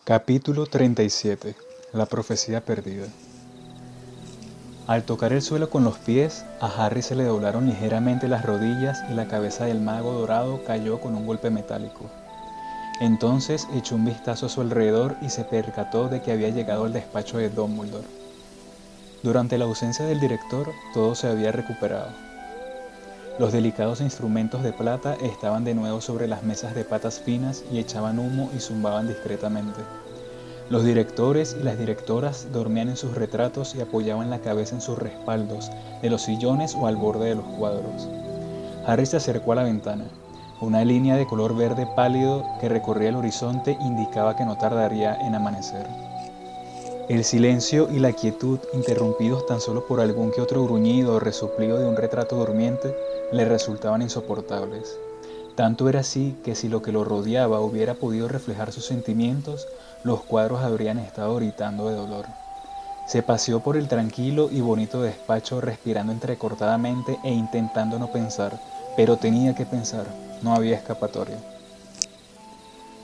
Capítulo 37. La profecía perdida. Al tocar el suelo con los pies, a Harry se le doblaron ligeramente las rodillas y la cabeza del mago dorado cayó con un golpe metálico. Entonces echó un vistazo a su alrededor y se percató de que había llegado al despacho de Dumbledore. Durante la ausencia del director, todo se había recuperado. Los delicados instrumentos de plata estaban de nuevo sobre las mesas de patas finas y echaban humo y zumbaban discretamente. Los directores y las directoras dormían en sus retratos y apoyaban la cabeza en sus respaldos, de los sillones o al borde de los cuadros. Harry se acercó a la ventana. Una línea de color verde pálido que recorría el horizonte indicaba que no tardaría en amanecer. El silencio y la quietud, interrumpidos tan solo por algún que otro gruñido o resoplido de un retrato durmiente, le resultaban insoportables. Tanto era así que si lo que lo rodeaba hubiera podido reflejar sus sentimientos, los cuadros habrían estado gritando de dolor. Se paseó por el tranquilo y bonito despacho respirando entrecortadamente e intentando no pensar, pero tenía que pensar, no había escapatoria.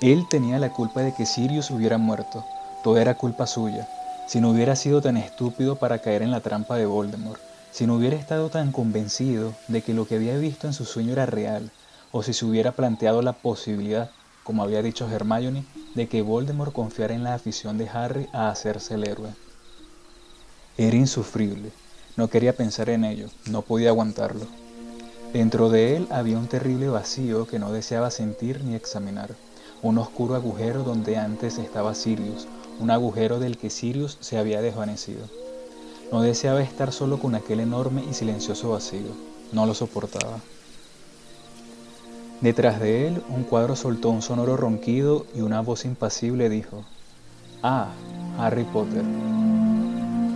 Él tenía la culpa de que Sirius hubiera muerto, todo era culpa suya. Si no hubiera sido tan estúpido para caer en la trampa de Voldemort, si no hubiera estado tan convencido de que lo que había visto en su sueño era real, o si se hubiera planteado la posibilidad, como había dicho Hermione, de que Voldemort confiara en la afición de Harry a hacerse el héroe. Era insufrible, no quería pensar en ello, no podía aguantarlo. Dentro de él había un terrible vacío que no deseaba sentir ni examinar, un oscuro agujero donde antes estaba Sirius, un agujero del que Sirius se había desvanecido. No deseaba estar solo con aquel enorme y silencioso vacío, no lo soportaba. Detrás de él, un cuadro soltó un sonoro ronquido y una voz impasible dijo: «Ah, Harry Potter».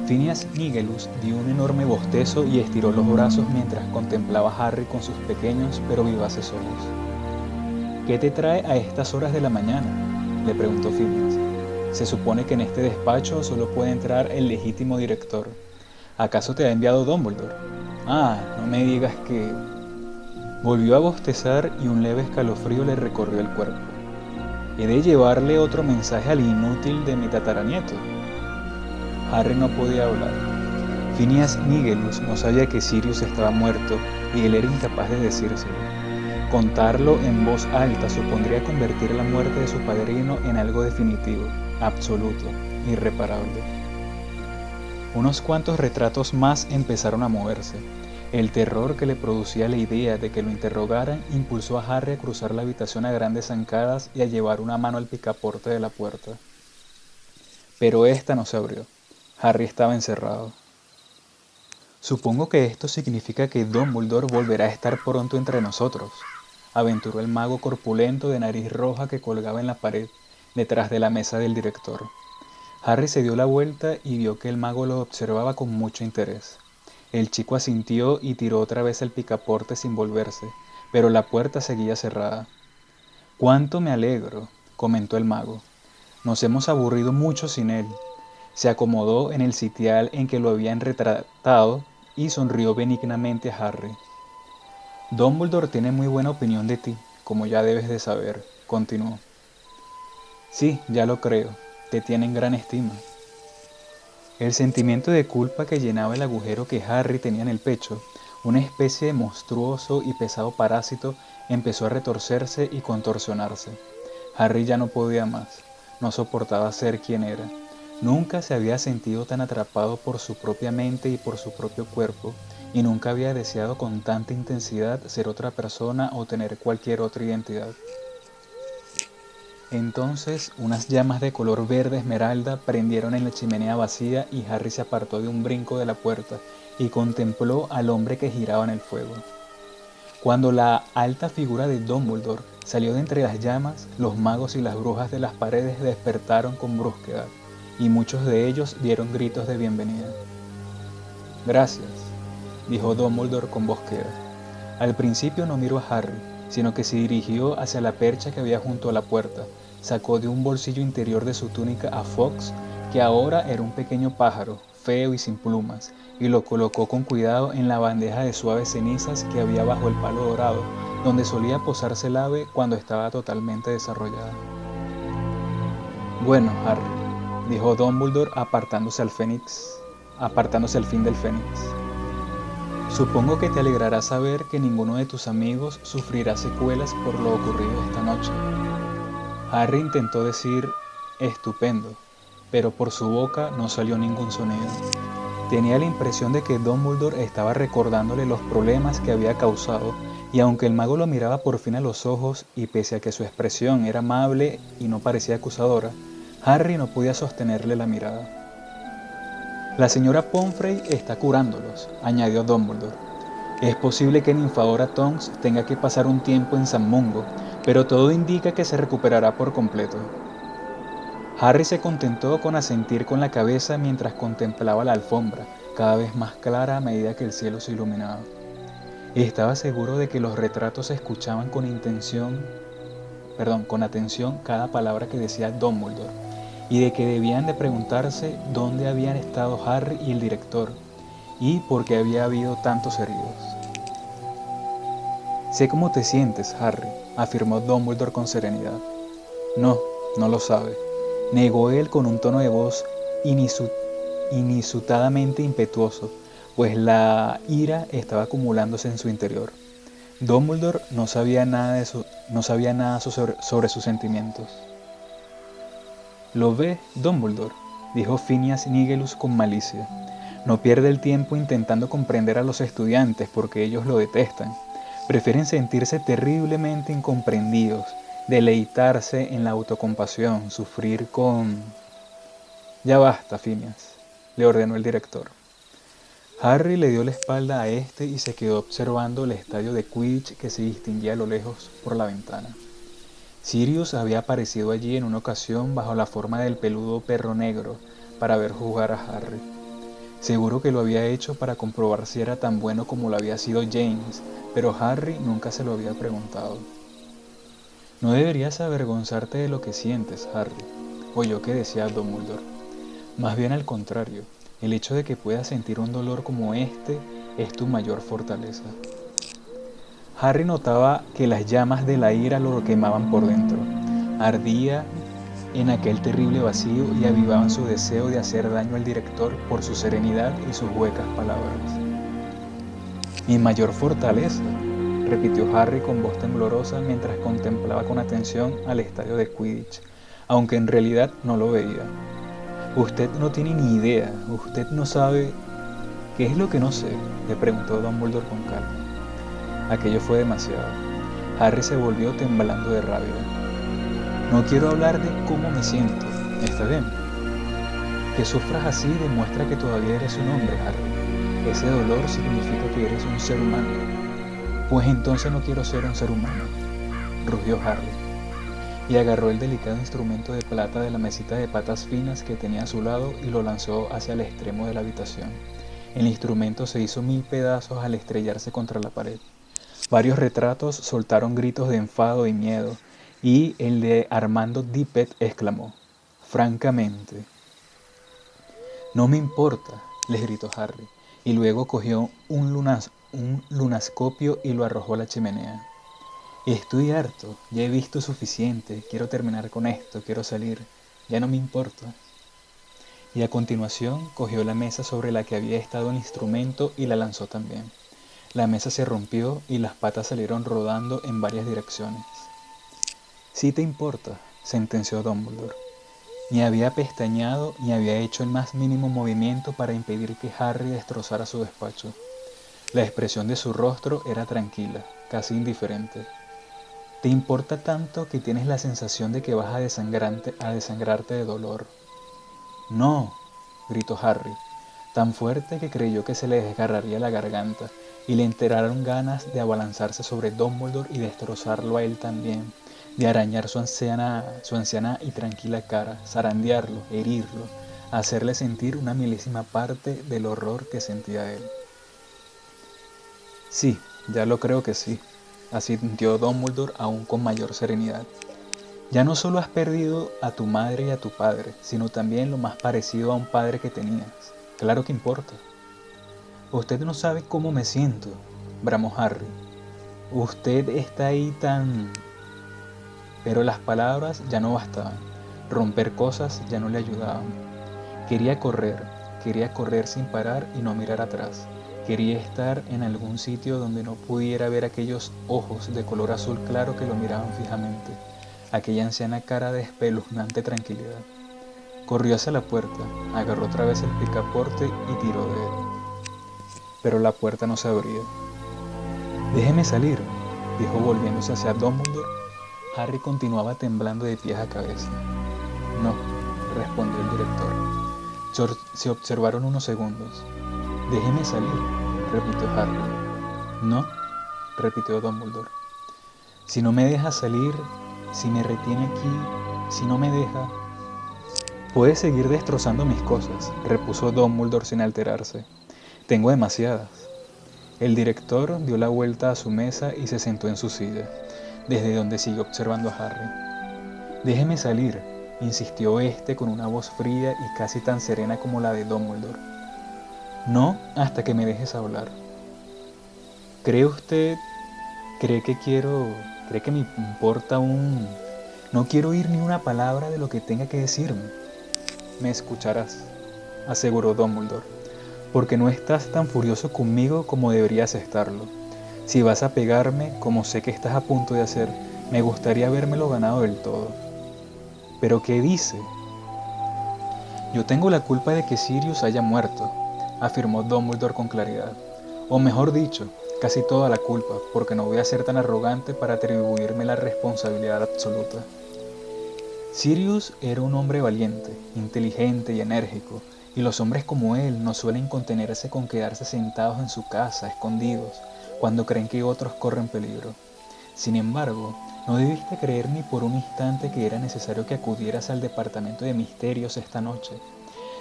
Phineas Nigellus dio un enorme bostezo y estiró los brazos mientras contemplaba a Harry con sus pequeños pero vivaces ojos. «¿Qué te trae a estas horas de la mañana?», le preguntó Phineas. «Se supone que en este despacho solo puede entrar el legítimo director. ¿Acaso te ha enviado Dumbledore? Ah, no me digas que...». Volvió a bostezar y un leve escalofrío le recorrió el cuerpo. «¿He de llevarle otro mensaje al inútil de mi tataranieto?». Harry no podía hablar. Phineas Nigellus no sabía que Sirius estaba muerto y él era incapaz de decírselo. Contarlo en voz alta supondría convertir la muerte de su padrino en algo definitivo, absoluto, irreparable. Unos cuantos retratos más empezaron a moverse. El terror que le producía la idea de que lo interrogaran impulsó a Harry a cruzar la habitación a grandes zancadas y a llevar una mano al picaporte de la puerta. Pero ésta no se abrió. Harry estaba encerrado. «Supongo que esto significa que Dumbledore volverá a estar pronto entre nosotros», aventuró el mago corpulento de nariz roja que colgaba en la pared, detrás de la mesa del director. Harry se dio la vuelta y vio que el mago lo observaba con mucho interés. El chico asintió y tiró otra vez el picaporte sin volverse, pero la puerta seguía cerrada. «Cuánto me alegro», comentó el mago. «Nos hemos aburrido mucho sin él». Se acomodó en el sitial en que lo habían retratado y sonrió benignamente a Harry. «Dumbledore tiene muy buena opinión de ti, como ya debes de saber», continuó. «Sí, ya lo creo, te tiene en gran estima». El sentimiento de culpa que llenaba el agujero que Harry tenía en el pecho, una especie de monstruoso y pesado parásito, empezó a retorcerse y contorsionarse. Harry ya no podía más, no soportaba ser quien era. Nunca se había sentido tan atrapado por su propia mente y por su propio cuerpo, y nunca había deseado con tanta intensidad ser otra persona o tener cualquier otra identidad. Entonces unas llamas de color verde esmeralda prendieron en la chimenea vacía y Harry se apartó de un brinco de la puerta y contempló al hombre que giraba en el fuego. Cuando la alta figura de Dumbledore salió de entre las llamas, los magos y las brujas de las paredes despertaron con brusquedad, y muchos de ellos dieron gritos de bienvenida. «Gracias», dijo Dumbledore con voz queda. Al principio no miró a Harry, sino que se dirigió hacia la percha que había junto a la puerta, sacó de un bolsillo interior de su túnica a Fawkes, que ahora era un pequeño pájaro, feo y sin plumas, y lo colocó con cuidado en la bandeja de suaves cenizas que había bajo el palo dorado, donde solía posarse el ave cuando estaba totalmente desarrollada. Bueno, Harry, dijo Dumbledore apartándose al fin del Fénix. Supongo que te alegrará saber que ninguno de tus amigos sufrirá secuelas por lo ocurrido esta noche. Harry intentó decir estupendo, pero por su boca no salió ningún sonido. Tenía la impresión de que Dumbledore estaba recordándole los problemas que había causado, y aunque el mago lo miraba por fin a los ojos, y pese a que su expresión era amable y no parecía acusadora, Harry no podía sostenerle la mirada. La señora Pomfrey está curándolos, añadió Dumbledore. Es posible que Ninfadora Tonks tenga que pasar un tiempo en San Mungo, pero todo indica que se recuperará por completo. Harry se contentó con asentir con la cabeza mientras contemplaba la alfombra, cada vez más clara a medida que el cielo se iluminaba. Estaba seguro de que los retratos escuchaban con atención cada palabra que decía Dumbledore, y de que debían de preguntarse dónde habían estado Harry y el director, y por qué había habido tantos heridos. Sé cómo te sientes, Harry, afirmó Dumbledore con serenidad. No lo sabe, negó él con un tono de voz inisutadamente impetuoso, pues la ira estaba acumulándose en su interior. Dumbledore no sabía nada sobre sus sentimientos. ¿Lo ve, Dumbledore?, dijo Phineas Nigellus con malicia. No pierde el tiempo intentando comprender a los estudiantes porque ellos lo detestan. Prefieren sentirse terriblemente incomprendidos, deleitarse en la autocompasión, sufrir con... Ya basta, Phineas, le ordenó el director. Harry le dio la espalda a este y se quedó observando el estadio de Quidditch que se distinguía a lo lejos por la ventana. Sirius había aparecido allí en una ocasión bajo la forma del peludo perro negro para ver jugar a Harry. Seguro que lo había hecho para comprobar si era tan bueno como lo había sido James, pero Harry nunca se lo había preguntado. No deberías avergonzarte de lo que sientes, Harry, oyó que decía Dumbledore. Más bien al contrario, el hecho de que puedas sentir un dolor como este es tu mayor fortaleza. Harry notaba que las llamas de la ira lo quemaban por dentro. Ardía en aquel terrible vacío y avivaban su deseo de hacer daño al director por su serenidad y sus huecas palabras. Mi mayor fortaleza, repitió Harry con voz temblorosa mientras contemplaba con atención al estadio de Quidditch, aunque en realidad no lo veía. Usted no tiene ni idea, usted no sabe... ¿Qué es lo que no sé?, le preguntó Dumbledore con calma. Aquello fue demasiado. Harry se volvió temblando de rabia. No quiero hablar de cómo me siento, ¿está bien? Que sufras así demuestra que todavía eres un hombre, Harry. Ese dolor significa que eres un ser humano. Pues entonces no quiero ser un ser humano, rugió Harry, y agarró el delicado instrumento de plata de la mesita de patas finas que tenía a su lado y lo lanzó hacia el extremo de la habitación. El instrumento se hizo 1000 pedazos al estrellarse contra la pared. Varios retratos soltaron gritos de enfado y miedo, y el de Armando Dippet exclamó: «Francamente». «No me importa», les gritó Harry, y luego cogió un lunascopio y lo arrojó a la chimenea. «Estoy harto, ya he visto suficiente, quiero terminar con esto, quiero salir, ya no me importa». Y a continuación cogió la mesa sobre la que había estado el instrumento y la lanzó también. La mesa se rompió y las patas salieron rodando en varias direcciones. «Sí te importa», sentenció Dumbledore. Ni había pestañeado ni había hecho el más mínimo movimiento para impedir que Harry destrozara su despacho. La expresión de su rostro era tranquila, casi indiferente. «Te importa tanto que tienes la sensación de que vas a desangrarte de dolor». «No», gritó Harry, tan fuerte que creyó que se le desgarraría la garganta, y le entraron ganas de abalanzarse sobre Dumbledore y destrozarlo a él también, de arañar su anciana y tranquila cara, zarandearlo, herirlo, hacerle sentir una milésima parte del horror que sentía él. «Sí, ya lo creo que sí», asintió Dumbledore aún con mayor serenidad. «Ya no solo has perdido a tu madre y a tu padre, sino también lo más parecido a un padre que tenías. Claro que importa». «Usted no sabe cómo me siento», bramó Harry. «Usted está ahí tan...». Pero las palabras ya no bastaban. Romper cosas ya no le ayudaban. Quería correr sin parar y no mirar atrás. Quería estar en algún sitio donde no pudiera ver aquellos ojos de color azul claro que lo miraban fijamente, aquella anciana cara de espeluznante tranquilidad. Corrió hacia la puerta, agarró otra vez el picaporte y tiró de él. Pero la puerta no se abría. «Déjeme salir», dijo volviéndose hacia Dumbledore. Harry continuaba temblando de pies a cabeza. «No», respondió el director. Se observaron unos segundos. «Déjeme salir», repitió Harry. «No», repitió Dumbledore. «Si no me deja salir, si me retiene aquí, si no me deja...» «Puede seguir destrozando mis cosas», repuso Dumbledore sin alterarse. «Tengo demasiadas». El director dio la vuelta a su mesa y se sentó en su silla, desde donde siguió observando a Harry. «Déjeme salir», insistió este con una voz fría y casi tan serena como la de Dumbledore. «No hasta que me dejes hablar». ¿Cree que me importa un...? No quiero oír ni una palabra de lo que tenga que decirme». «Me escucharás», aseguró Dumbledore, «porque no estás tan furioso conmigo como deberías estarlo. Si vas a pegarme, como sé que estás a punto de hacer, me gustaría habérmelo ganado del todo». «¿Pero qué dice?» «Yo tengo la culpa de que Sirius haya muerto», afirmó Dumbledore con claridad. «O mejor dicho, casi toda la culpa, porque no voy a ser tan arrogante para atribuirme la responsabilidad absoluta. Sirius era un hombre valiente, inteligente y enérgico, y los hombres como él no suelen contenerse con quedarse sentados en su casa, escondidos, cuando creen que otros corren peligro. Sin embargo, no debiste creer ni por un instante que era necesario que acudieras al departamento de misterios esta noche.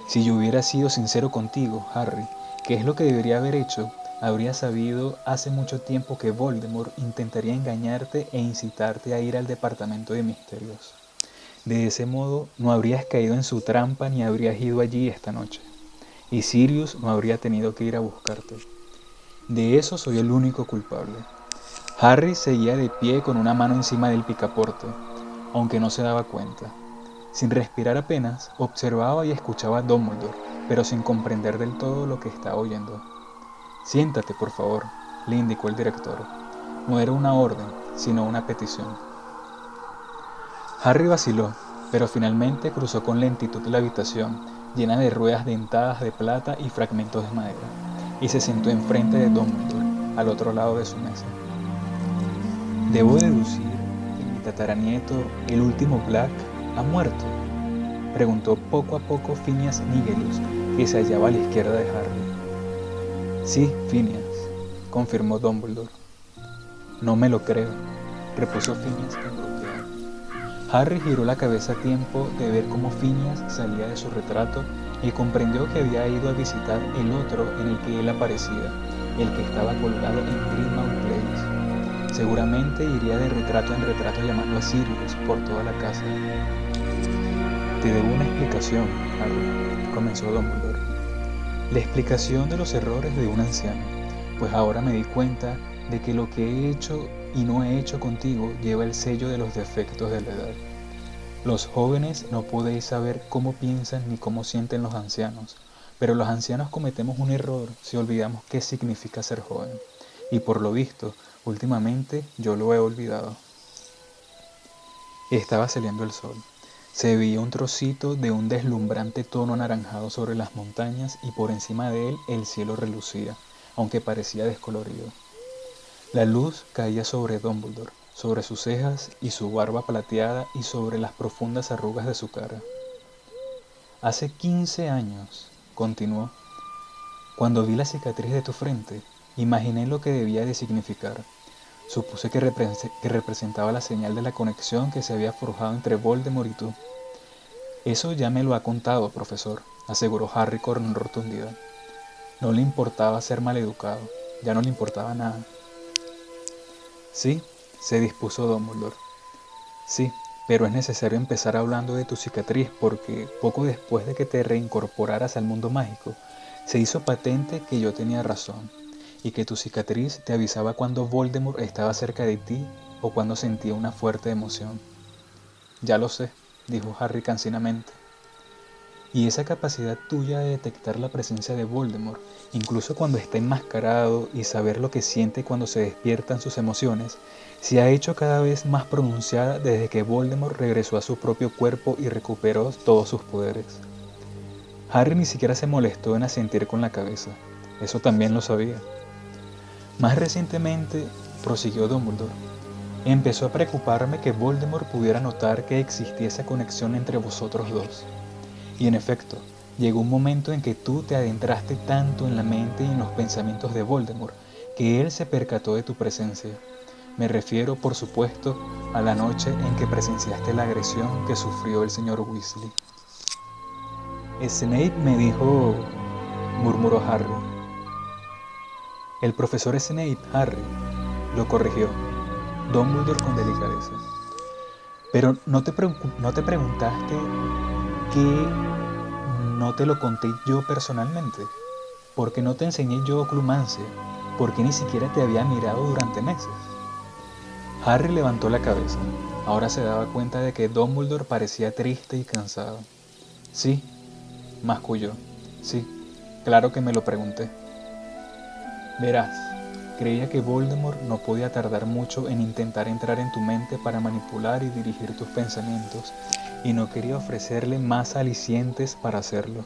Si yo hubiera sido sincero contigo, Harry, ¿qué es lo que debería haber hecho? Habría sabido hace mucho tiempo que Voldemort intentaría engañarte e incitarte a ir al departamento de misterios. De ese modo, no habrías caído en su trampa ni habrías ido allí esta noche. Y Sirius no habría tenido que ir a buscarte. De eso soy el único culpable». Harry seguía de pie con una mano encima del picaporte, aunque no se daba cuenta. Sin respirar apenas, observaba y escuchaba a Dumbledore, pero sin comprender del todo lo que estaba oyendo. «Siéntate, por favor», le indicó el director. No era una orden, sino una petición. Harry vaciló, pero finalmente cruzó con lentitud la habitación, llena de ruedas dentadas de plata y fragmentos de madera, y se sentó enfrente de Dumbledore, al otro lado de su mesa. «¿Debo deducir que mi tataranieto, el último Black, ha muerto?», preguntó poco a poco Phineas Nigellus, que se hallaba a la izquierda de Harry. «Sí, Phineas», confirmó Dumbledore. «No me lo creo», repuso Phineas engrupiado. Harry giró la cabeza a tiempo de ver cómo Phineas salía de su retrato y comprendió que había ido a visitar el otro en el que él aparecía, el que estaba colgado en Grimmauld Place. Seguramente iría de retrato en retrato llamando a Sirius por toda la casa. «Te debo una explicación, Harry», comenzó Dumbledore. «La explicación de los errores de un anciano, pues ahora me di cuenta de que lo que he hecho y no he hecho contigo lleva el sello de los defectos de la edad. Los jóvenes no podéis saber cómo piensan ni cómo sienten los ancianos, pero los ancianos cometemos un error si olvidamos qué significa ser joven, y por lo visto, últimamente yo lo he olvidado». Estaba saliendo el sol. Se veía un trocito de un deslumbrante tono anaranjado sobre las montañas y por encima de él el cielo relucía, aunque parecía descolorido. La luz caía sobre Dumbledore, sobre sus cejas y su barba plateada y sobre las profundas arrugas de su cara. «Hace 15 años», continuó, «cuando vi la cicatriz de tu frente, imaginé lo que debía de significar. Supuse que representaba la señal de la conexión que se había forjado entre Voldemort y tú». «Eso ya me lo ha contado, profesor», aseguró Harry con rotundidad. No le importaba ser maleducado, ya no le importaba nada. «Sí», se dispuso Dumbledore. «Sí, pero es necesario empezar hablando de tu cicatriz porque poco después de que te reincorporaras al mundo mágico, se hizo patente que yo tenía razón y que tu cicatriz te avisaba cuando Voldemort estaba cerca de ti o cuando sentía una fuerte emoción». «Ya lo sé», dijo Harry cansinamente. Y esa capacidad tuya de detectar la presencia de Voldemort, incluso cuando está enmascarado, y saber lo que siente cuando se despiertan sus emociones, se ha hecho cada vez más pronunciada desde que Voldemort regresó a su propio cuerpo y recuperó todos sus poderes. Harry ni siquiera se molestó en asentir con la cabeza. Eso también lo sabía. Más recientemente, prosiguió Dumbledore, empezó a preocuparme que Voldemort pudiera notar que existía esa conexión entre vosotros dos. Y en efecto, llegó un momento en que tú te adentraste tanto en la mente y en los pensamientos de Voldemort, que él se percató de tu presencia. Me refiero, por supuesto, a la noche en que presenciaste la agresión que sufrió el señor Weasley. Snape me dijo, murmuró Harry. El profesor Snape, Harry, lo corrigió Dumbledore con delicadeza. Pero no te preguntaste que no te lo conté yo personalmente, porque no te enseñé yo oclumancia, porque ni siquiera te había mirado durante meses. Harry levantó la cabeza. Ahora se daba cuenta de que Dumbledore parecía triste y cansado. Sí, masculló. Sí, claro que me lo pregunté. Verás, creía que Voldemort no podía tardar mucho en intentar entrar en tu mente para manipular y dirigir tus pensamientos, y no quería ofrecerle más alicientes para hacerlo.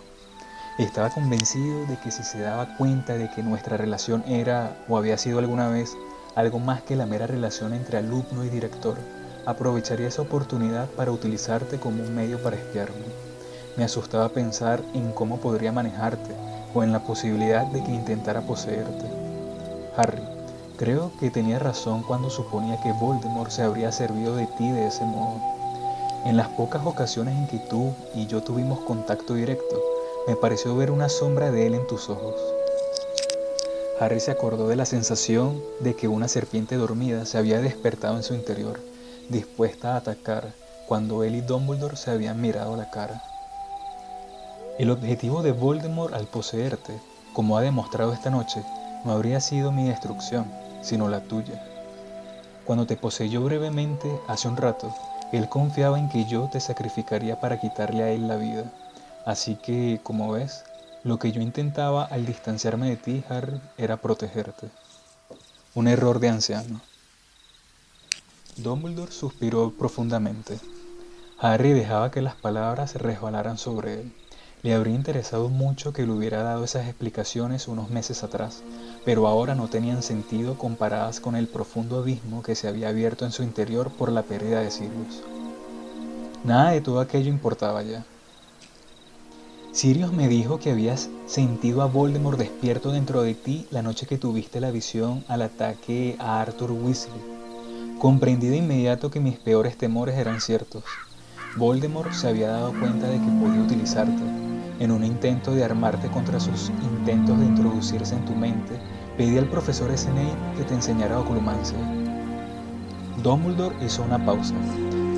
Estaba convencido de que si se daba cuenta de que nuestra relación era, o había sido alguna vez, algo más que la mera relación entre alumno y director, aprovecharía esa oportunidad para utilizarte como un medio para espiarme. Me asustaba pensar en cómo podría manejarte, o en la posibilidad de que intentara poseerte. Harry, creo que tenía razón cuando suponía que Voldemort se habría servido de ti de ese modo. En las pocas ocasiones en que tú y yo tuvimos contacto directo, me pareció ver una sombra de él en tus ojos. Harry se acordó de la sensación de que una serpiente dormida se había despertado en su interior, dispuesta a atacar, cuando él y Dumbledore se habían mirado a la cara. El objetivo de Voldemort al poseerte, como ha demostrado esta noche, no habría sido mi destrucción, sino la tuya. Cuando te poseyó brevemente, hace un rato, él confiaba en que yo te sacrificaría para quitarle a él la vida. Así que, como ves, lo que yo intentaba al distanciarme de ti, Harry, era protegerte. Un error de anciano. Dumbledore suspiró profundamente. Harry dejaba que las palabras resbalaran sobre él. Le habría interesado mucho que le hubiera dado esas explicaciones unos meses atrás, pero ahora no tenían sentido comparadas con el profundo abismo que se había abierto en su interior por la pérdida de Sirius. Nada de todo aquello importaba ya. Sirius me dijo que habías sentido a Voldemort despierto dentro de ti la noche que tuviste la visión al ataque a Arthur Weasley. Comprendí de inmediato que mis peores temores eran ciertos. Voldemort se había dado cuenta de que podía utilizarte. En un intento de armarte contra sus intentos de introducirse en tu mente, pedí al profesor Snape que te enseñara oclumancia. Dumbledore hizo una pausa.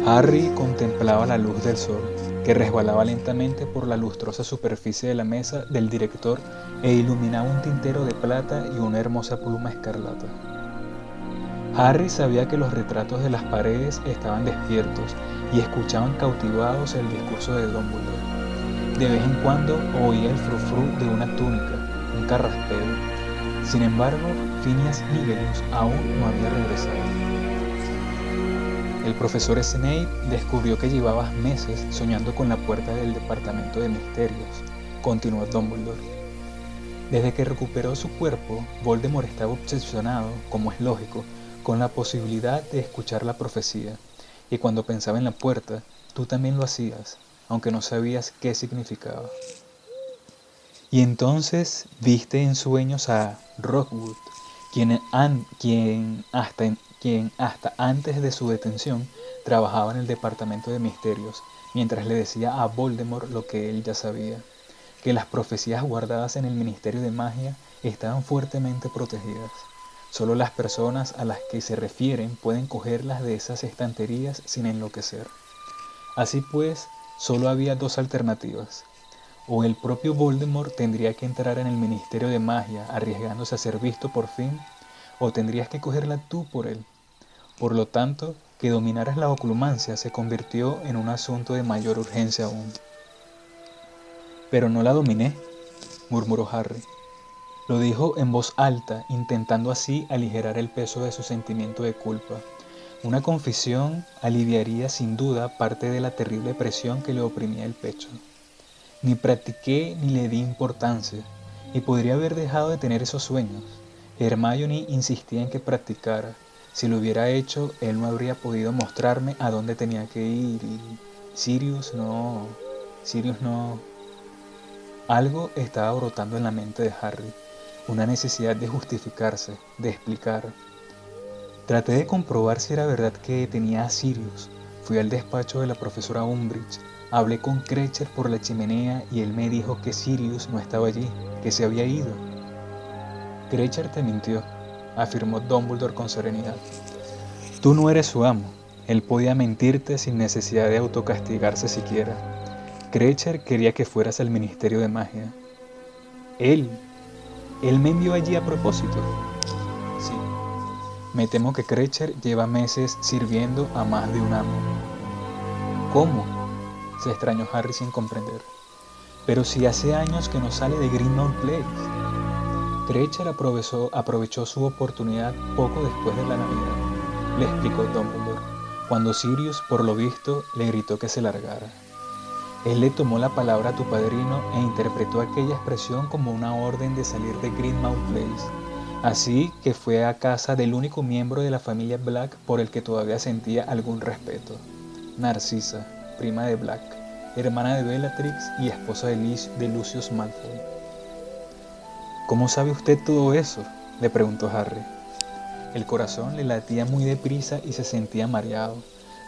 Harry contemplaba la luz del sol, que resbalaba lentamente por la lustrosa superficie de la mesa del director e iluminaba un tintero de plata y una hermosa pluma escarlata. Harry sabía que los retratos de las paredes estaban despiertos y escuchaban cautivados el discurso de Dumbledore. De vez en cuando oía el frufru de una túnica, un carraspeo. Sin embargo, Phineas Nigellus aún no había regresado. El profesor Snape descubrió que llevabas meses soñando con la puerta del departamento de misterios, continuó Dumbledore. Desde que recuperó su cuerpo, Voldemort estaba obsesionado, como es lógico, con la posibilidad de escuchar la profecía, y cuando pensaba en la puerta, tú también lo hacías, aunque no sabías qué significaba. Y entonces viste en sueños a Rockwood, quien hasta antes de su detención trabajaba en el departamento de misterios, mientras le decía a Voldemort lo que él ya sabía, que las profecías guardadas en el Ministerio de Magia estaban fuertemente protegidas. Solo las personas a las que se refieren pueden cogerlas de esas estanterías sin enloquecer. Así pues, solo había dos alternativas. O el propio Voldemort tendría que entrar en el Ministerio de Magia arriesgándose a ser visto por fin, o tendrías que cogerla tú por él. Por lo tanto, que dominaras la oclumancia se convirtió en un asunto de mayor urgencia aún. «Pero no la dominé», murmuró Harry. Lo dijo en voz alta, intentando así aligerar el peso de su sentimiento de culpa. Una confesión aliviaría sin duda parte de la terrible presión que le oprimía el pecho. Ni practiqué ni le di importancia, y podría haber dejado de tener esos sueños. Hermione insistía en que practicara. Si lo hubiera hecho, él no habría podido mostrarme a dónde tenía que ir y... Sirius no... Algo estaba brotando en la mente de Harry, una necesidad de justificarse, de explicar. Traté de comprobar si era verdad que tenía a Sirius. Fui al despacho de la profesora Umbridge, hablé con Kreacher por la chimenea y él me dijo que Sirius no estaba allí, que se había ido. Kreacher te mintió, afirmó Dumbledore con serenidad. Tú no eres su amo. Él podía mentirte sin necesidad de autocastigarse siquiera. Kreacher quería que fueras al Ministerio de Magia. Él me envió allí a propósito. Sí. Me temo que Kreacher lleva meses sirviendo a más de un amo. ¿Cómo? Se extrañó Harry sin comprender. Pero si hace años que no sale de Grimmauld Place. Kreacher aprovechó su oportunidad poco después de la Navidad, le explicó Dumbledore, cuando Sirius, por lo visto, le gritó que se largara. Él le tomó la palabra a tu padrino e interpretó aquella expresión como una orden de salir de Grimmauld Place. Así que fue a casa del único miembro de la familia Black por el que todavía sentía algún respeto. Narcisa, prima de Black, hermana de Bellatrix y esposa de Lucius Malfoy. ¿Cómo sabe usted todo eso?, le preguntó Harry. El corazón le latía muy deprisa y se sentía mareado.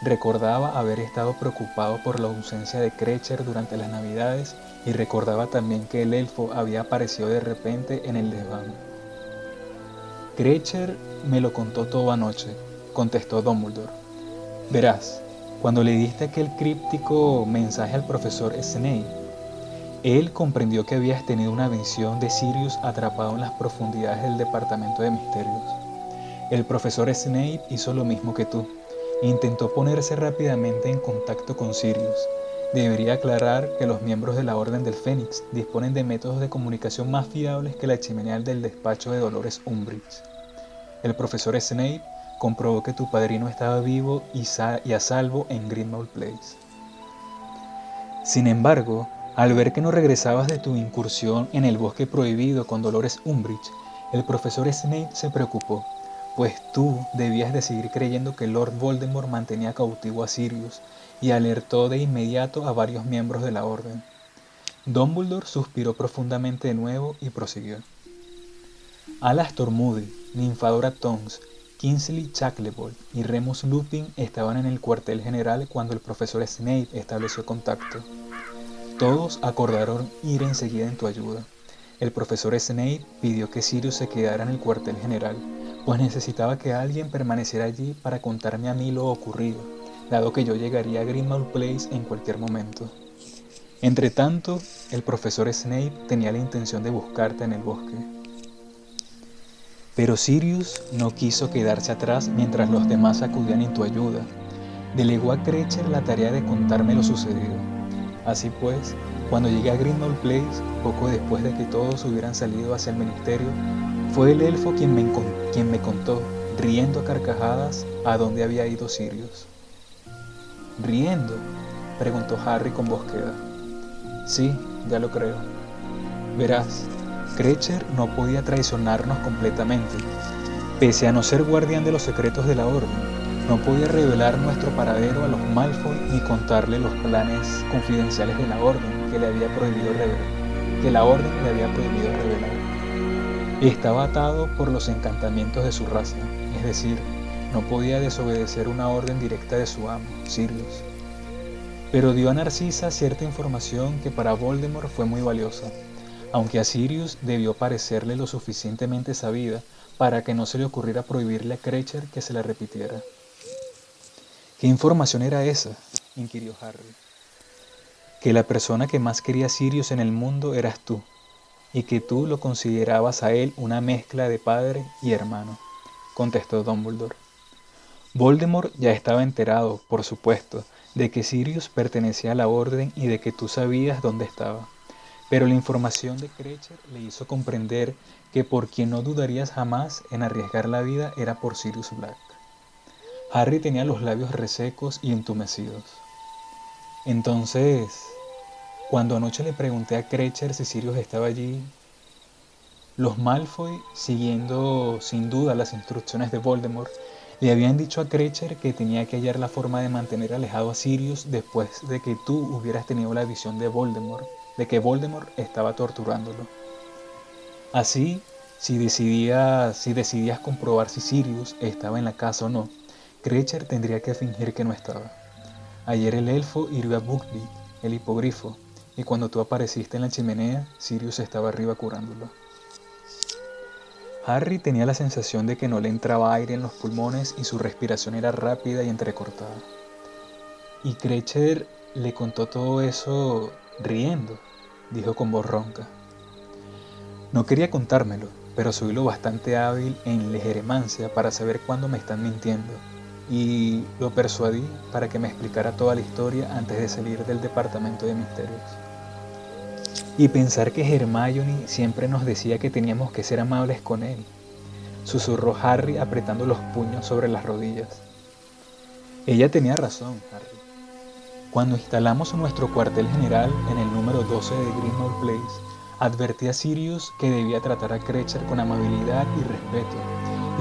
Recordaba haber estado preocupado por la ausencia de Kreacher durante las Navidades y recordaba también que el elfo había aparecido de repente en el desván. Kreacher me lo contó todo anoche, contestó Dumbledore. Verás, cuando le diste aquel críptico mensaje al profesor Snape, él comprendió que habías tenido una visión de Sirius atrapado en las profundidades del Departamento de Misterios. El profesor Snape hizo lo mismo que tú. Intentó ponerse rápidamente en contacto con Sirius. Debería aclarar que los miembros de la Orden del Fénix disponen de métodos de comunicación más fiables que la chimenea del despacho de Dolores Umbridge. El profesor Snape comprobó que tu padrino estaba vivo y a salvo en Grimmauld Place. Sin embargo, al ver que no regresabas de tu incursión en el bosque prohibido con Dolores Umbridge, el profesor Snape se preocupó, pues tú debías de seguir creyendo que Lord Voldemort mantenía cautivo a Sirius y alertó de inmediato a varios miembros de la Orden. Dumbledore suspiró profundamente de nuevo y prosiguió. Alastor Moody, Nymphadora Tonks, Kingsley Shacklebolt y Remus Lupin estaban en el cuartel general cuando el profesor Snape estableció contacto. Todos acordaron ir enseguida en tu ayuda. El profesor Snape pidió que Sirius se quedara en el cuartel general, pues necesitaba que alguien permaneciera allí para contarme a mí lo ocurrido, dado que yo llegaría a Grimmauld Place en cualquier momento. Entretanto, el profesor Snape tenía la intención de buscarte en el bosque. Pero Sirius no quiso quedarse atrás mientras los demás acudían en tu ayuda. Delegó a Kreacher la tarea de contarme lo sucedido. Así pues, cuando llegué a Grimmauld Place, poco después de que todos hubieran salido hacia el ministerio, fue el elfo quien me contó, riendo a carcajadas, a dónde había ido Sirius. ¿Riendo?, preguntó Harry con voz queda. Sí, ya lo creo. Verás, Kreacher no podía traicionarnos completamente. Pese a no ser guardián de los secretos de la Orden, no podía revelar nuestro paradero a los Malfoy ni contarle los planes confidenciales de la Orden que la Orden le había prohibido revelar. Estaba atado por los encantamientos de su raza, es decir, no podía desobedecer una orden directa de su amo, Sirius. Pero dio a Narcisa cierta información que para Voldemort fue muy valiosa, aunque a Sirius debió parecerle lo suficientemente sabida para que no se le ocurriera prohibirle a Kreacher que se la repitiera. ¿Qué información era esa?, inquirió Harry. Que la persona que más quería a Sirius en el mundo eras tú, y que tú lo considerabas a él una mezcla de padre y hermano, contestó Dumbledore. Voldemort ya estaba enterado, por supuesto, de que Sirius pertenecía a la Orden y de que tú sabías dónde estaba. Pero la información de Krecher le hizo comprender que por quien no dudarías jamás en arriesgar la vida era por Sirius Black. Harry tenía los labios resecos y entumecidos. Entonces, cuando anoche le pregunté a Krecher si Sirius estaba allí, los Malfoy, siguiendo sin duda las instrucciones de Voldemort, le habían dicho a Krecher que tenía que hallar la forma de mantener alejado a Sirius después de que tú hubieras tenido la visión de Voldemort, de que Voldemort estaba torturándolo. Así, si decidías comprobar si Sirius estaba en la casa o no, Krecher tendría que fingir que no estaba. Ayer el elfo hirió a Buckbeak, el hipogrifo, y cuando tú apareciste en la chimenea, Sirius estaba arriba curándolo. Harry tenía la sensación de que no le entraba aire en los pulmones y su respiración era rápida y entrecortada. Y Krecher le contó todo eso riendo, dijo con voz ronca. No quería contármelo, pero soy lo bastante hábil en legeremancia para saber cuándo me están mintiendo, y lo persuadí para que me explicara toda la historia antes de salir del departamento de misterios. Y pensar que Hermione siempre nos decía que teníamos que ser amables con él, susurró Harry apretando los puños sobre las rodillas. Ella tenía razón, Harry. Cuando instalamos nuestro cuartel general en el número 12 de Grimmauld Place, advertí a Sirius que debía tratar a Krecher con amabilidad y respeto,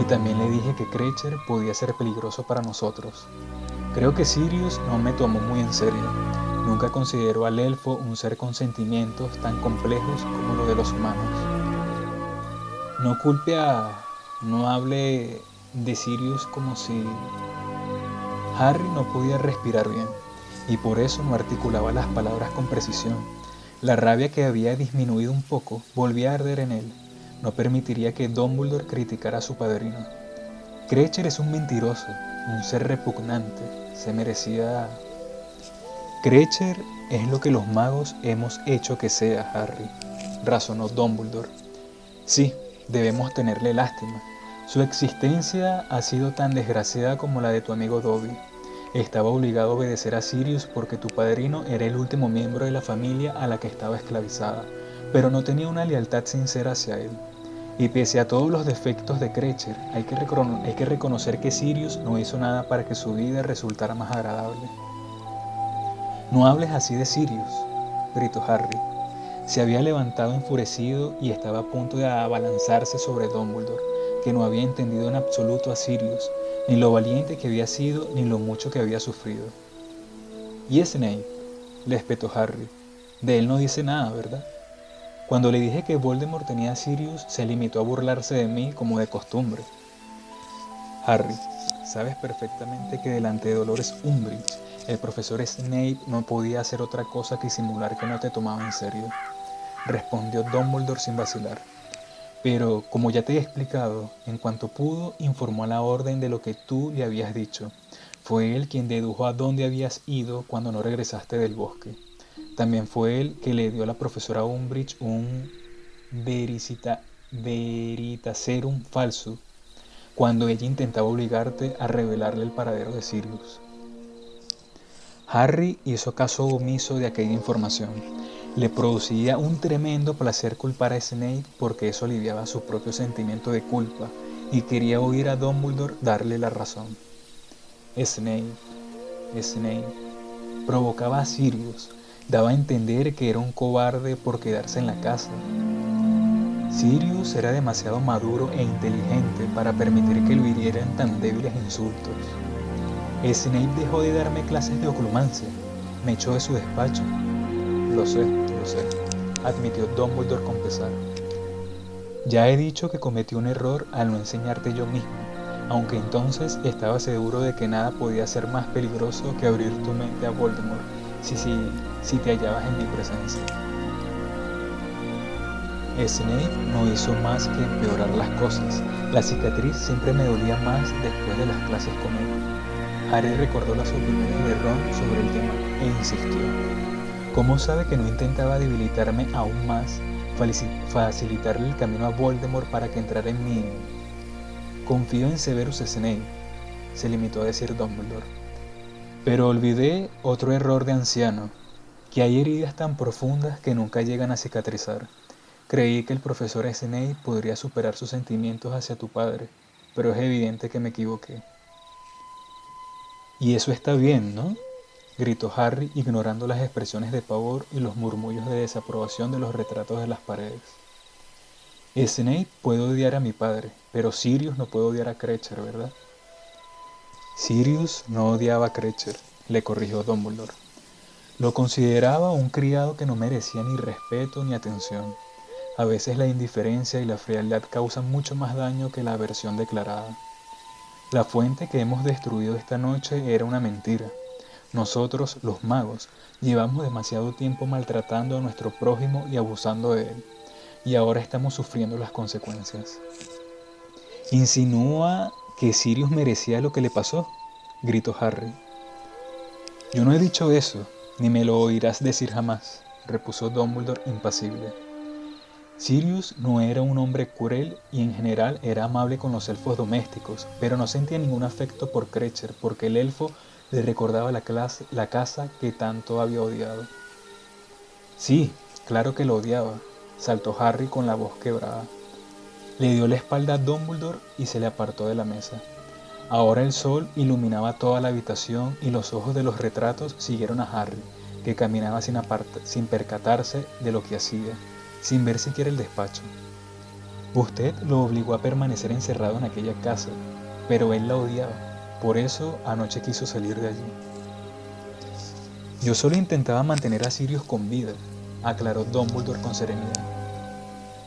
y también le dije que Krecher podía ser peligroso para nosotros. Creo que Sirius no me tomó muy en serio. Nunca consideró al elfo un ser con sentimientos tan complejos como los de los humanos. No hable de Sirius como si... Harry no podía respirar bien, y por eso no articulaba las palabras con precisión. La rabia que había disminuido un poco volvía a arder en él. No permitiría que Dumbledore criticara a su padrino. Krecher es un mentiroso, un ser repugnante. Se merecía... Krecher es lo que los magos hemos hecho que sea, Harry, razonó Dumbledore. Sí, debemos tenerle lástima. Su existencia ha sido tan desgraciada como la de tu amigo Dobby. Estaba obligado a obedecer a Sirius porque tu padrino era el último miembro de la familia a la que estaba esclavizada, pero no tenía una lealtad sincera hacia él. Y pese a todos los defectos de Krecher, hay que reconocer que Sirius no hizo nada para que su vida resultara más agradable. No hables así de Sirius, gritó Harry. Se había levantado enfurecido y estaba a punto de abalanzarse sobre Dumbledore, que no había entendido en absoluto a Sirius, ni lo valiente que había sido, ni lo mucho que había sufrido. ¿Y Snape?, le espetó Harry. De él no dice nada, ¿verdad? Cuando le dije que Voldemort tenía a Sirius, se limitó a burlarse de mí como de costumbre. Harry, sabes perfectamente que delante de Dolores Umbridge, el profesor Snape no podía hacer otra cosa que simular que no te tomaba en serio, respondió Dumbledore sin vacilar. Pero, como ya te he explicado, en cuanto pudo, informó a la orden de lo que tú le habías dicho. Fue él quien dedujo a dónde habías ido cuando no regresaste del bosque. También fue él que le dio a la profesora Umbridge un Veritaserum falso, cuando ella intentaba obligarte a revelarle el paradero de Sirius. Harry hizo caso omiso de aquella información. Le producía un tremendo placer culpar a Snape porque eso aliviaba su propio sentimiento de culpa y quería oír a Dumbledore darle la razón. Snape, provocaba a Sirius, daba a entender que era un cobarde por quedarse en la casa. Sirius era demasiado maduro e inteligente para permitir que lo hirieran tan débiles insultos. Snape dejó de darme clases de oclumancia, me echó de su despacho. Lo sé, admitió Dumbledore con pesar. Ya he dicho que cometí un error al no enseñarte yo mismo, aunque entonces estaba seguro de que nada podía ser más peligroso que abrir tu mente a Voldemort si te hallabas en mi presencia. Snape no hizo más que empeorar las cosas. La cicatriz siempre me dolía más después de las clases con él. Harry recordó las opiniones de Ron sobre el tema e insistió. ¿Cómo sabe que no intentaba debilitarme aún más, facilitarle el camino a Voldemort para que entrara en mí? Confío en Severus Snape. se limitó a decir Dumbledore. Pero olvidé otro error de anciano, que hay heridas tan profundas que nunca llegan a cicatrizar. Creí que el profesor Snape podría superar sus sentimientos hacia tu padre, pero es evidente que me equivoqué. Y eso está bien, ¿no?, gritó Harry, ignorando las expresiones de pavor y los murmullos de desaprobación de los retratos de las paredes. Snape puede odiar a mi padre, pero Sirius no puede odiar a Kreacher, ¿verdad? Sirius no odiaba a Kreacher, le corrigió Dumbledore. Lo consideraba un criado que no merecía ni respeto ni atención. A veces la indiferencia y la frialdad causan mucho más daño que la aversión declarada. La fuente que hemos destruido esta noche era una mentira. Nosotros, los magos, llevamos demasiado tiempo maltratando a nuestro prójimo y abusando de él, y ahora estamos sufriendo las consecuencias. ¿Insinúa que Sirius merecía lo que le pasó?, gritó Harry. Yo no he dicho eso, ni me lo oirás decir jamás, repuso Dumbledore impasible. Sirius no era un hombre cruel y en general era amable con los elfos domésticos, pero no sentía ningún afecto por Kreacher porque el elfo le recordaba la casa que tanto había odiado. Sí, claro que lo odiaba, saltó Harry con la voz quebrada. Le dio la espalda a Dumbledore y se le apartó de la mesa. Ahora el sol iluminaba toda la habitación y los ojos de los retratos siguieron a Harry, que caminaba sin percatarse de lo que hacía, sin ver siquiera el despacho. Usted lo obligó a permanecer encerrado en aquella casa, pero él la odiaba. Por eso anoche quiso salir de allí. Yo solo intentaba mantener a Sirius con vida, aclaró Dumbledore con serenidad.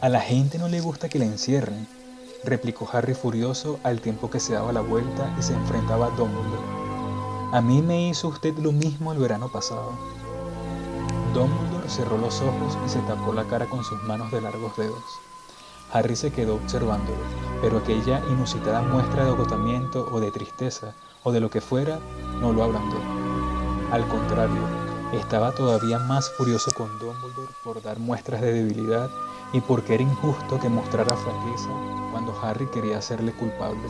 A la gente no le gusta que la encierren, replicó Harry furioso al tiempo que se daba la vuelta y se enfrentaba a Dumbledore. A mí me hizo usted lo mismo el verano pasado. Dumbledore cerró los ojos y se tapó la cara con sus manos de largos dedos. Harry se quedó observándolo, pero aquella inusitada muestra de agotamiento o de tristeza, o de lo que fuera, no lo ablandó. Al contrario, estaba todavía más furioso con Dumbledore por dar muestras de debilidad y porque era injusto que mostrara flaqueza cuando Harry quería hacerle culpable.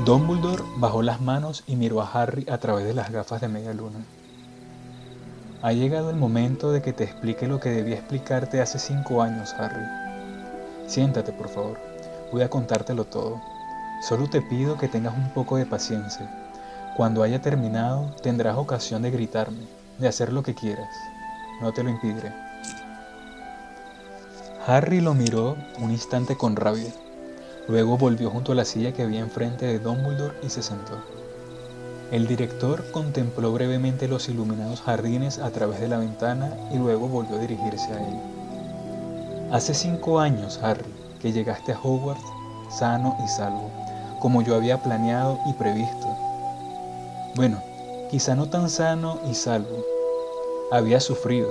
Dumbledore bajó las manos y miró a Harry a través de las gafas de media luna. Ha llegado el momento de que te explique lo que debía explicarte hace 5 años, Harry. Siéntate, por favor. Voy a contártelo todo. Solo te pido que tengas un poco de paciencia. Cuando haya terminado, tendrás ocasión de gritarme, de hacer lo que quieras. No te lo impediré. Harry lo miró un instante con rabia. Luego volvió junto a la silla que había enfrente de Dumbledore y se sentó. El director contempló brevemente los iluminados jardines a través de la ventana y luego volvió a dirigirse a él. Hace 5 años, Harry, que llegaste a Hogwarts sano y salvo, como yo había planeado y previsto. Bueno, quizá no tan sano y salvo. Había sufrido.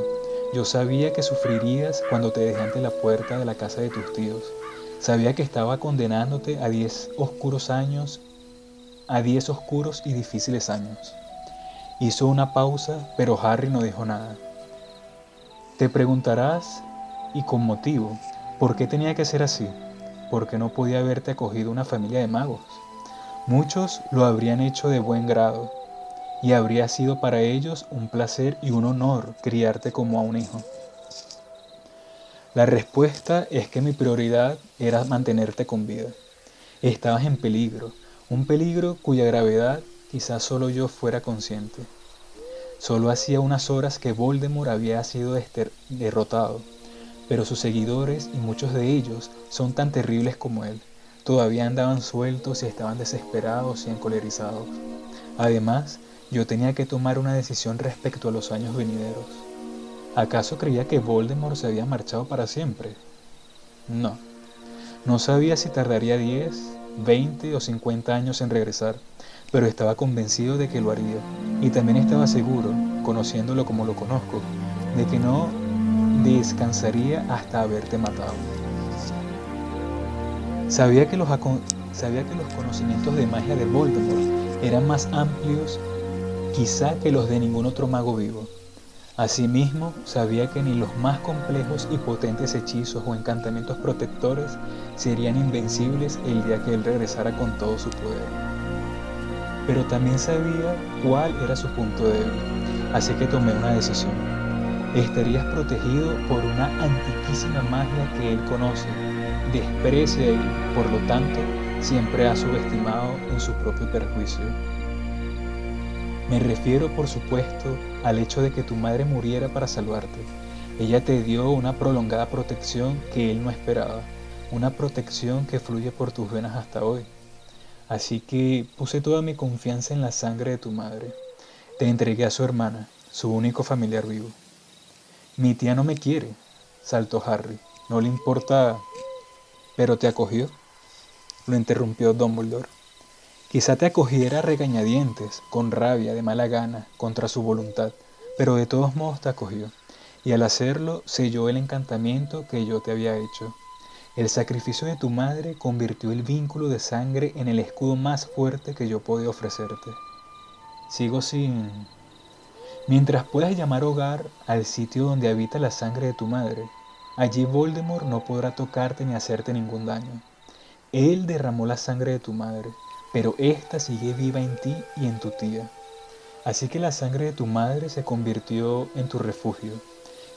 Yo sabía que sufrirías cuando te dejé ante la puerta de la casa de tus tíos. Sabía que estaba condenándote a 10 oscuros y difíciles años. Hizo una pausa, pero Harry no dijo nada. Te preguntarás, y con motivo, ¿por qué tenía que ser así? ¿Por qué no podía haberte acogido una familia de magos? Muchos lo habrían hecho de buen grado, y habría sido para ellos un placer y un honor criarte como a un hijo. La respuesta es que mi prioridad era mantenerte con vida. Estabas en peligro, un peligro cuya gravedad quizás solo yo fuera consciente. Solo hacía unas horas que Voldemort había sido derrotado, pero sus seguidores, y muchos de ellos, son tan terribles como él. Todavía andaban sueltos y estaban desesperados y encolerizados. Además, yo tenía que tomar una decisión respecto a los años venideros. ¿Acaso creía que Voldemort se había marchado para siempre? No. No sabía si tardaría 10, 20 o 50 años en regresar, pero estaba convencido de que lo haría. Y también estaba seguro, conociéndolo como lo conozco, de que no descansaría hasta haberte matado. Sabía que los conocimientos de magia de Voldemort eran más amplios quizá que los de ningún otro mago vivo. Asimismo, sabía que ni los más complejos y potentes hechizos o encantamientos protectores serían invencibles el día que él regresara con todo su poder. pero también sabía cuál era su punto débil, así que tomé una decisión. Estarías protegido por una antiquísima magia que él conoce, desprecia y, por lo tanto, siempre ha subestimado en su propio perjuicio. Me refiero, por supuesto, al hecho de que tu madre muriera para salvarte. Ella te dio una prolongada protección que él no esperaba, una protección que fluye por tus venas hasta hoy. Así que puse toda mi confianza en la sangre de tu madre. Te entregué a su hermana, su único familiar vivo. Mi tía no me quiere, saltó Harry. No le importa, pero te acogió, lo interrumpió Dumbledore. Quizá te acogiera a regañadientes, con rabia, de mala gana, contra su voluntad, pero de todos modos te acogió, y al hacerlo selló el encantamiento que yo te había hecho. El sacrificio de tu madre convirtió el vínculo de sangre en el escudo más fuerte que yo podía ofrecerte. Sigo sin... Mientras puedas llamar hogar al sitio donde habita la sangre de tu madre, allí Voldemort no podrá tocarte ni hacerte ningún daño. Él derramó la sangre de tu madre, pero ésta sigue viva en ti y en tu tía. Así que la sangre de tu madre se convirtió en tu refugio.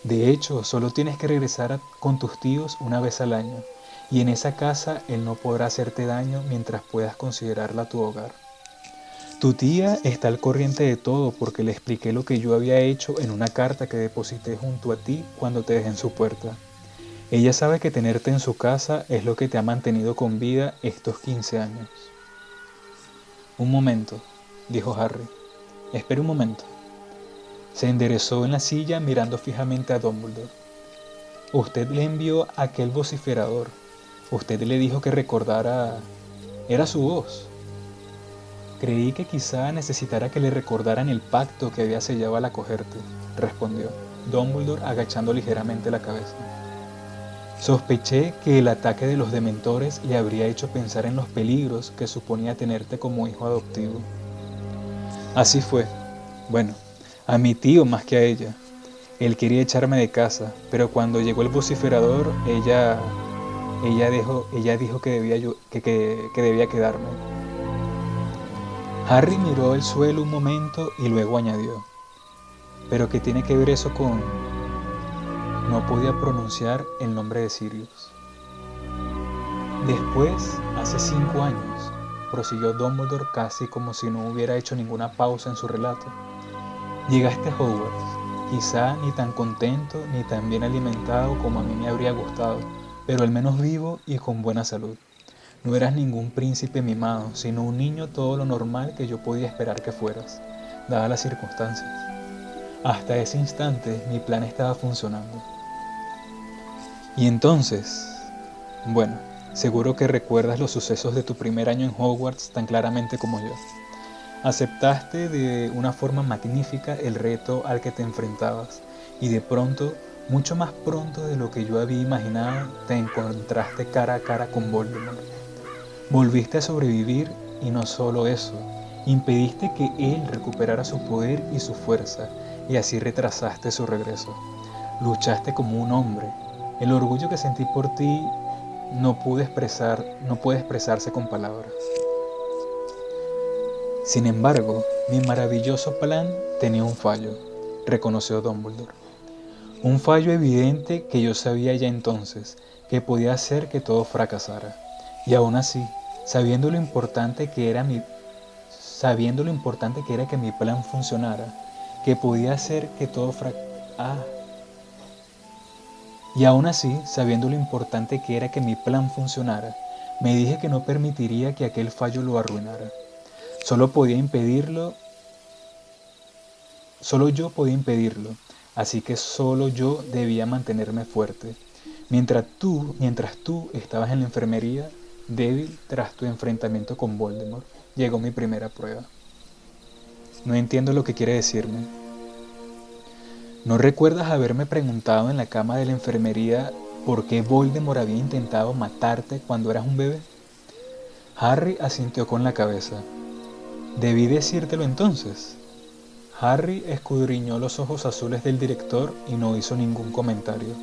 De hecho, solo tienes que regresar con tus tíos una vez al año, y en esa casa él no podrá hacerte daño mientras puedas considerarla tu hogar. Tu tía está al corriente de todo porque le expliqué lo que yo había hecho en una carta que deposité junto a ti cuando te dejé en su puerta. Ella sabe que tenerte en su casa es lo que te ha mantenido con vida estos 15 años. Un momento, dijo Harry. Espere un momento. Se enderezó en la silla mirando fijamente a Dumbledore. Usted le envió a aquel vociferador. Usted le dijo que recordara... Era su voz. Creí que quizá necesitara que le recordaran el pacto que había sellado al acogerte, respondió Dumbledore agachando ligeramente la cabeza. Sospeché que el ataque de los dementores le habría hecho pensar en los peligros que suponía tenerte como hijo adoptivo. Así fue. Bueno, a mi tío más que a ella. Él quería echarme de casa, pero cuando llegó el vociferador, ella dijo que debía quedarme. Harry miró el suelo un momento y luego añadió, ¿pero qué tiene que ver eso con...? No podía pronunciar el nombre de Sirius. Después, hace 5 años, prosiguió Dumbledore casi como si no hubiera hecho ninguna pausa en su relato. Llegaste a Hogwarts, quizá ni tan contento ni tan bien alimentado como a mí me habría gustado, pero al menos vivo y con buena salud. No eras ningún príncipe mimado, sino un niño todo lo normal que yo podía esperar que fueras, dadas las circunstancias. Hasta ese instante mi plan estaba funcionando. Y entonces, bueno, seguro que recuerdas los sucesos de tu primer año en Hogwarts tan claramente como yo. Aceptaste de una forma magnífica el reto al que te enfrentabas y de pronto, mucho más pronto de lo que yo había imaginado, te encontraste cara a cara con Voldemort. Volviste a sobrevivir y no solo eso, impediste que él recuperara su poder y su fuerza y así retrasaste su regreso. Luchaste como un hombre. El orgullo que sentí por ti no puede expresarse con palabras. Sin embargo, mi maravilloso plan tenía un fallo, reconoció Dumbledore. Un fallo evidente que yo sabía ya entonces, que podía hacer que todo fracasara. Y aún así, sabiendo lo importante que era que mi plan funcionara, que podía hacer que todo fracasara. Y aún así, sabiendo lo importante que era que mi plan funcionara, me dije que no permitiría que aquel fallo lo arruinara. Solo yo podía impedirlo, así que solo yo debía mantenerme fuerte. Mientras tú estabas en la enfermería, débil tras tu enfrentamiento con Voldemort, llegó mi primera prueba. No entiendo lo que quiere decirme. ¿No recuerdas haberme preguntado en la cama de la enfermería por qué Voldemort había intentado matarte cuando eras un bebé? Harry asintió con la cabeza. ¿Debí decírtelo entonces? Harry escudriñó los ojos azules del director y no hizo ningún comentario,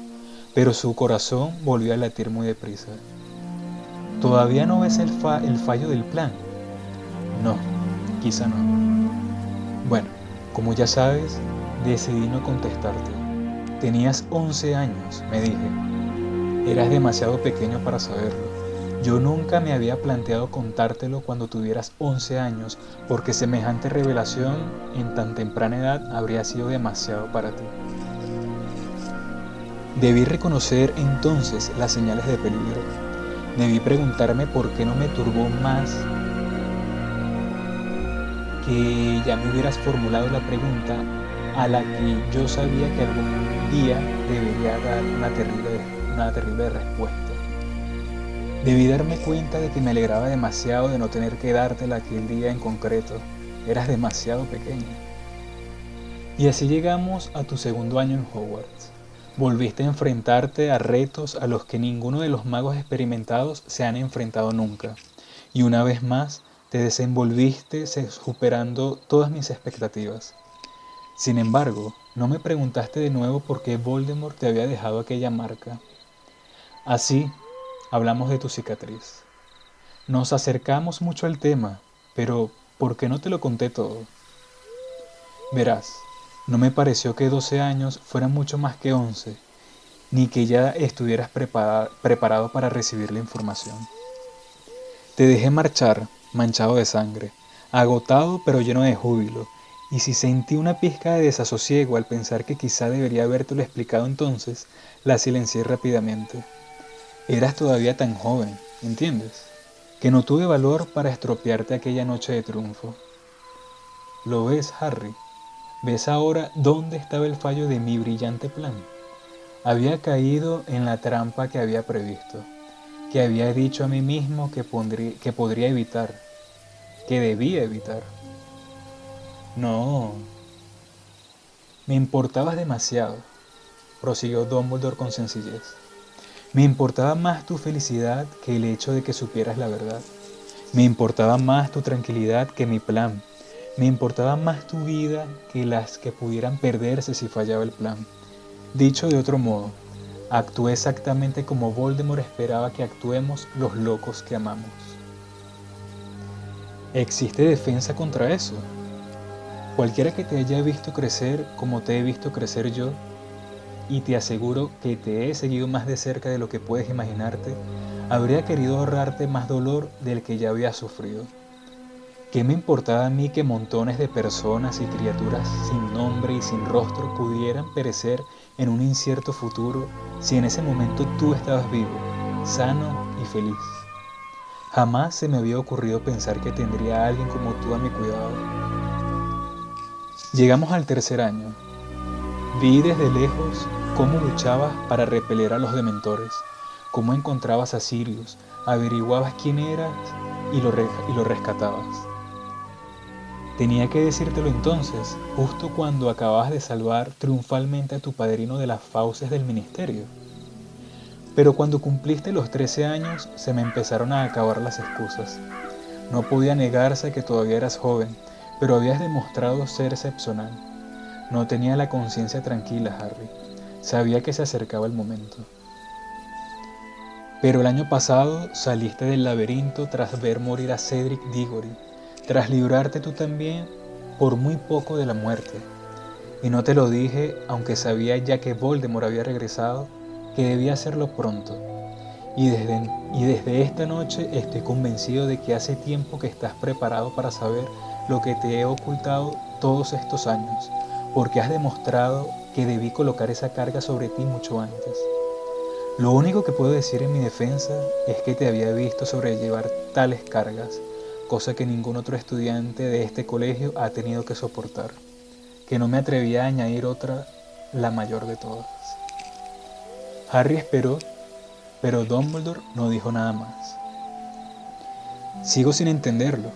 pero su corazón volvió a latir muy deprisa. ¿Todavía no ves el fallo del plan? No, quizá no. Bueno, como ya sabes, decidí no contestarte. Tenías 11 años, me dije. Eras demasiado pequeño para saberlo. Yo nunca me había planteado contártelo cuando tuvieras 11 años, porque semejante revelación en tan temprana edad habría sido demasiado para ti. Debí reconocer entonces las señales de peligro. Debí preguntarme por qué no me turbó más que ya me hubieras formulado la pregunta a la que yo sabía que algún día debería dar una terrible respuesta. Debí darme cuenta de que me alegraba demasiado de no tener que dártela aquel día en concreto. Eras demasiado pequeña. Y así llegamos a tu segundo año en Hogwarts. Volviste a enfrentarte a retos a los que ninguno de los magos experimentados se han enfrentado nunca. Y una vez más, te desenvolviste superando todas mis expectativas. Sin embargo, no me preguntaste de nuevo por qué Voldemort te había dejado aquella marca. Así, hablamos de tu cicatriz. Nos acercamos mucho al tema, pero ¿por qué no te lo conté todo? Verás, no me pareció que 12 años fueran mucho más que 11, ni que ya estuvieras preparado para recibir la información. Te dejé marchar, manchado de sangre, agotado pero lleno de júbilo, y si sentí una pizca de desasosiego al pensar que quizá debería habértelo explicado entonces, la silencié rápidamente. Eras todavía tan joven, ¿entiendes? Que no tuve valor para estropearte aquella noche de triunfo. ¿Lo ves, Harry? ¿Ves ahora dónde estaba el fallo de mi brillante plan? Había caído en la trampa que había previsto, que había dicho a mí mismo que podría evitar, que debía evitar. No, me importabas demasiado, prosiguió Dumbledore con sencillez. Me importaba más tu felicidad que el hecho de que supieras la verdad. Me importaba más tu tranquilidad que mi plan. Me importaba más tu vida que las que pudieran perderse si fallaba el plan. Dicho de otro modo, actué exactamente como Voldemort esperaba que actuemos los locos que amamos. ¿Existe defensa contra eso? Cualquiera que te haya visto crecer como te he visto crecer yo, y te aseguro que te he seguido más de cerca de lo que puedes imaginarte, habría querido ahorrarte más dolor del que ya había sufrido. ¿Qué me importaba a mí que montones de personas y criaturas sin nombre y sin rostro pudieran perecer en un incierto futuro si en ese momento tú estabas vivo, sano y feliz? Jamás se me había ocurrido pensar que tendría a alguien como tú a mi cuidado. Llegamos al tercer año. Vi desde lejos cómo luchabas para repeler a los dementores, cómo encontrabas a Sirius, averiguabas quién eras y lo rescatabas. Tenía que decírtelo entonces, justo cuando acababas de salvar triunfalmente a tu padrino de las fauces del ministerio. Pero cuando cumpliste los 13 años, se me empezaron a acabar las excusas. No podía negarse que todavía eras joven, pero habías demostrado ser excepcional. No tenía la conciencia tranquila, Harry. Sabía que se acercaba el momento. Pero el año pasado saliste del laberinto tras ver morir a Cedric Diggory, tras librarte tú también por muy poco de la muerte. Y no te lo dije, aunque sabía ya que Voldemort había regresado, que debía hacerlo pronto. Y desde esta noche estoy convencido de que hace tiempo que estás preparado para saber lo que te he ocultado todos estos años, porque has demostrado que debí colocar esa carga sobre ti mucho antes. Lo único que puedo decir en mi defensa es que te había visto sobrellevar tales cargas, cosa que ningún otro estudiante de este colegio ha tenido que soportar, que no me atrevía a añadir otra, la mayor de todas. Harry esperó, pero Dumbledore no dijo nada más. Sigo sin entenderlo.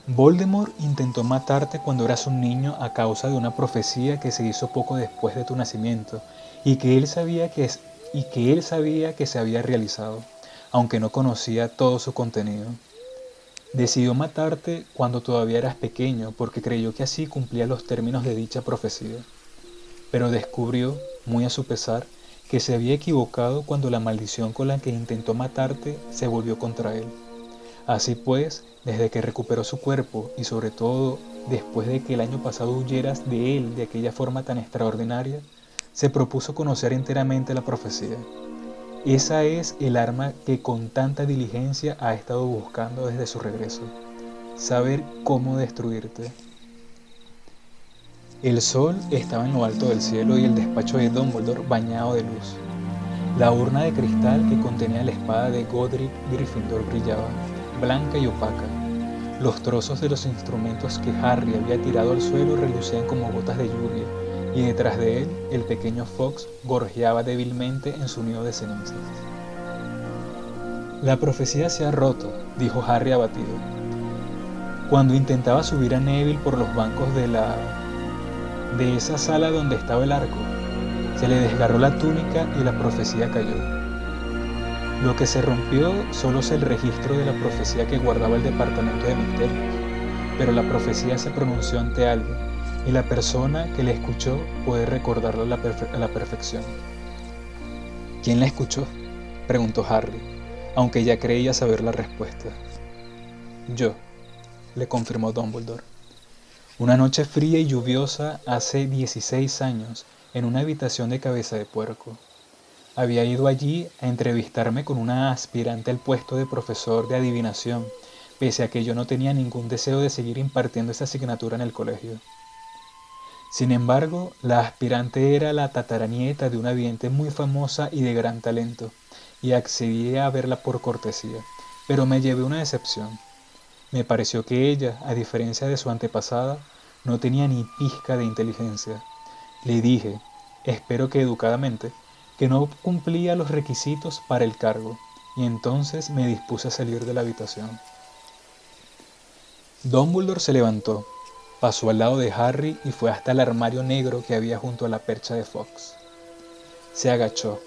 Voldemort intentó matarte cuando eras un niño a causa de una profecía que se hizo poco después de tu nacimiento y que él sabía que se había realizado, aunque no conocía todo su contenido. Decidió matarte cuando todavía eras pequeño porque creyó que así cumplía los términos de dicha profecía. Pero descubrió, muy a su pesar, que se había equivocado cuando la maldición con la que intentó matarte se volvió contra él. Así pues, desde que recuperó su cuerpo y sobre todo después de que el año pasado huyeras de él de aquella forma tan extraordinaria, se propuso conocer enteramente la profecía. Esa es el arma que con tanta diligencia ha estado buscando desde su regreso. Saber cómo destruirte. El sol estaba en lo alto del cielo y el despacho de Dumbledore bañado de luz. La urna de cristal que contenía la espada de Godric Gryffindor brillaba, blanca y opaca. Los trozos de los instrumentos que Harry había tirado al suelo relucían como gotas de lluvia, y detrás de él el pequeño Fox gorjeaba débilmente en su nido de cenizas. La profecía se ha roto, dijo Harry abatido. Cuando intentaba subir a Neville por los bancos de esa sala donde estaba el arco, se le desgarró la túnica y la profecía cayó. Lo que se rompió solo es el registro de la profecía que guardaba el departamento de misterios, pero la profecía se pronunció ante alguien, y la persona que la escuchó puede recordarla a la perfección. ¿Quién la escuchó?, preguntó Harry, aunque ya creía saber la respuesta. Yo, le confirmó Dumbledore. Una noche fría y lluviosa hace 16 años, en una habitación de Cabeza de Puerco. Había ido allí a entrevistarme con una aspirante al puesto de profesor de adivinación, pese a que yo no tenía ningún deseo de seguir impartiendo esa asignatura en el colegio. Sin embargo, la aspirante era la tataranieta de una vidente muy famosa y de gran talento, y accedí a verla por cortesía, pero me llevé una decepción. Me pareció que ella, a diferencia de su antepasada, no tenía ni pizca de inteligencia. Le dije, espero que educadamente, que no cumplía los requisitos para el cargo, y entonces me dispuse a salir de la habitación. Dumbledore se levantó, pasó al lado de Harry y fue hasta el armario negro que había junto a la percha de Fox. Se agachó,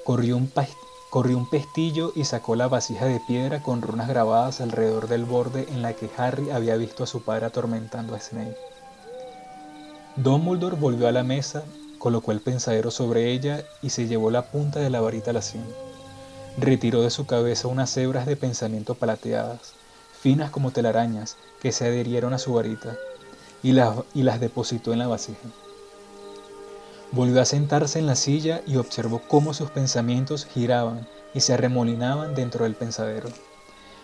corrió un pestillo y sacó la vasija de piedra con runas grabadas alrededor del borde en la que Harry había visto a su padre atormentando a Snape. Dumbledore volvió a la mesa, colocó el pensadero sobre ella y se llevó la punta de la varita a la sien. Retiró de su cabeza unas hebras de pensamiento plateadas, finas como telarañas, que se adherieron a su varita, y las depositó en la vasija. Volvió a sentarse en la silla y observó cómo sus pensamientos giraban y se arremolinaban dentro del pensadero.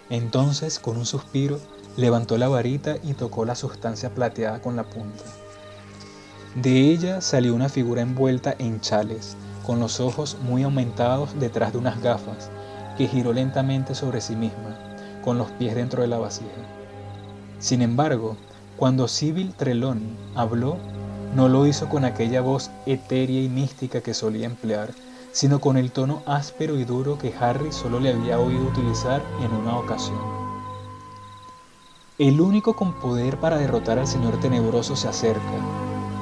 Entonces, con un suspiro, levantó la varita y tocó la sustancia plateada con la punta. De ella salió una figura envuelta en chales, con los ojos muy aumentados detrás de unas gafas, que giró lentamente sobre sí misma, con los pies dentro de la vasija. Sin embargo, cuando Sybil Trelawney habló, no lo hizo con aquella voz etérea y mística que solía emplear, sino con el tono áspero y duro que Harry solo le había oído utilizar en una ocasión. El único con poder para derrotar al Señor Tenebroso se acerca,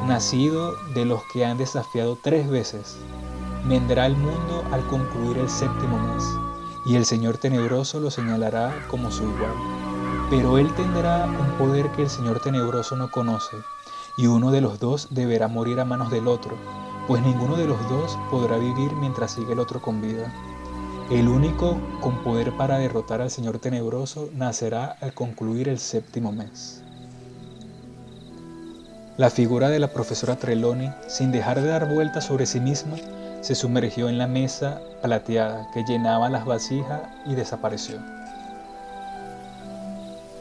nacido de los que han desafiado 3 veces. Vendrá al mundo al concluir el 7º mes, y el Señor Tenebroso lo señalará como su igual. Pero él tendrá un poder que el Señor Tenebroso no conoce, y uno de los dos deberá morir a manos del otro, pues ninguno de los dos podrá vivir mientras siga el otro con vida. El único con poder para derrotar al Señor Tenebroso nacerá al concluir el 7º mes. La figura de la profesora Trelawney, sin dejar de dar vueltas sobre sí misma, se sumergió en la mesa plateada que llenaba las vasijas y desapareció.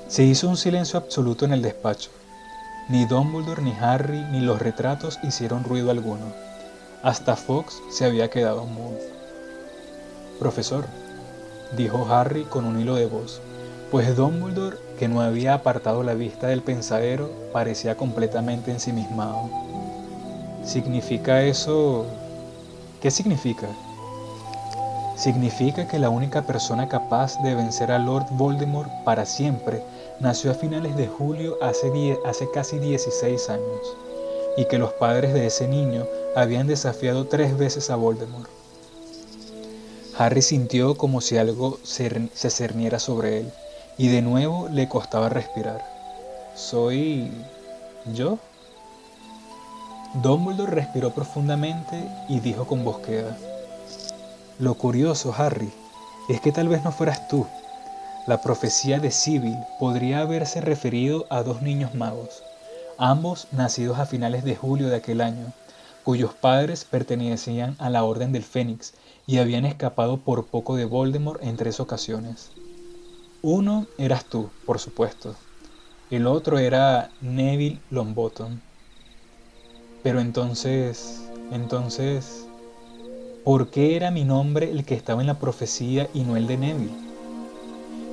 Se hizo un silencio absoluto en el despacho. Ni Dumbledore, ni Harry, ni los retratos hicieron ruido alguno. Hasta Fox se había quedado mudo. «Profesor», dijo Harry con un hilo de voz, pues Dumbledore, que no había apartado la vista del pensadero, parecía completamente ensimismado. «¿Significa eso? ¿Qué significa?» «Significa que la única persona capaz de vencer a Lord Voldemort para siempre nació a finales de julio hace casi 16 años, y que los padres de ese niño habían desafiado 3 veces a Voldemort». Harry sintió como si algo se cerniera sobre él, y de nuevo le costaba respirar. «¿Soy yo?» Dumbledore respiró profundamente y dijo con voz queda: «Lo curioso, Harry, es que tal vez no fueras tú. La profecía de Sibyl podría haberse referido a dos niños magos, ambos nacidos a finales de julio de aquel año, cuyos padres pertenecían a la Orden del Fénix y habían escapado por poco de Voldemort en 3 ocasiones. Uno eras tú, por supuesto. El otro era Neville Longbottom. Pero entonces, ¿por qué era mi nombre el que estaba en la profecía y no el de Neville?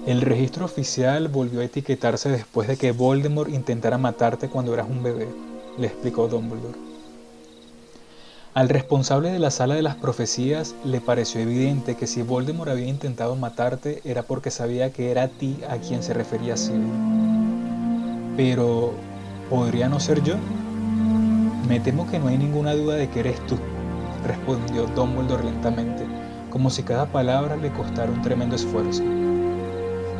El registro oficial volvió a etiquetarse después de que Voldemort intentara matarte cuando eras un bebé, le explicó Dumbledore. Al responsable de la sala de las profecías le pareció evidente que si Voldemort había intentado matarte era porque sabía que era a ti a quien se refería Sibyl. Pero, ¿podría no ser yo? Me temo que no hay ninguna duda de que eres tú, respondió Dumbledore lentamente, como si cada palabra le costara un tremendo esfuerzo.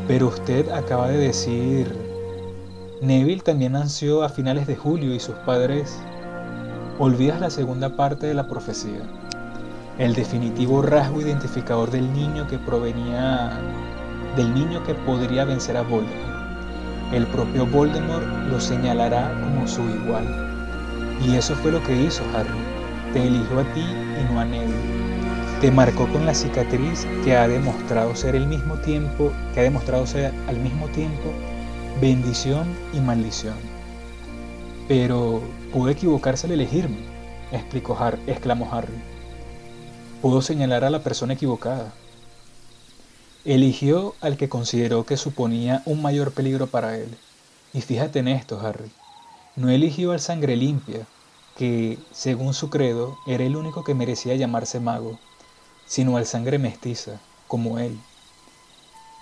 Pero usted acaba de decir... Neville también nació a finales de julio y sus padres... Olvidas la segunda parte de la profecía. El definitivo rasgo identificador del niño que podría vencer a Voldemort. El propio Voldemort lo señalará como su igual. Y eso fue lo que hizo Harry. Te eligió a ti y no a Neville. Te marcó con la cicatriz que ha demostrado ser al mismo tiempo bendición y maldición. Pero pudo equivocarse al elegirme, exclamó Harry. Pudo señalar a la persona equivocada. Eligió al que consideró que suponía un mayor peligro para él. Y fíjate en esto, Harry. No eligió al Sangre Limpia, que, según su credo, era el único que merecía llamarse mago, sino al Sangre Mestiza, como él.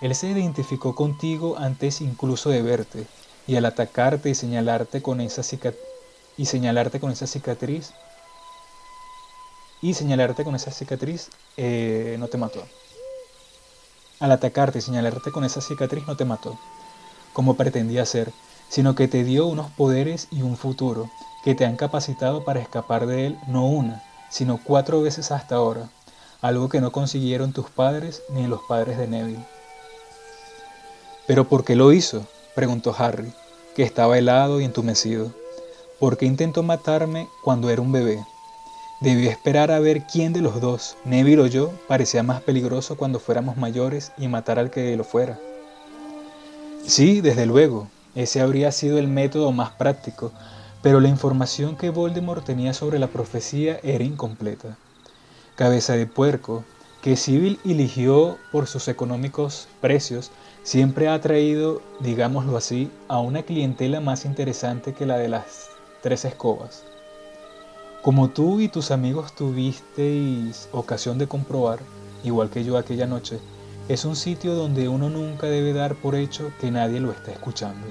Él se identificó contigo antes incluso de verte, y al atacarte y señalarte con esa cicatriz, no te mató. Al atacarte y señalarte con esa cicatriz no te mató, como pretendía hacer, sino que te dio unos poderes y un futuro que te han capacitado para escapar de él no una, sino 4 veces hasta ahora, algo que no consiguieron tus padres ni los padres de Neville. ¿Pero por qué lo hizo?, preguntó Harry, que estaba helado y entumecido. ¿Por qué intentó matarme cuando era un bebé? Debió esperar a ver quién de los dos, Neville o yo, parecía más peligroso cuando fuéramos mayores y matar al que lo fuera. Sí, desde luego, ese habría sido el método más práctico, pero la información que Voldemort tenía sobre la profecía era incompleta. Cabeza de puerco, que Sibyl eligió por sus económicos precios, siempre ha atraído, digámoslo así, a una clientela más interesante que la de las 3 escobas. Como tú y tus amigos tuvisteis ocasión de comprobar, igual que yo aquella noche, es un sitio donde uno nunca debe dar por hecho que nadie lo está escuchando.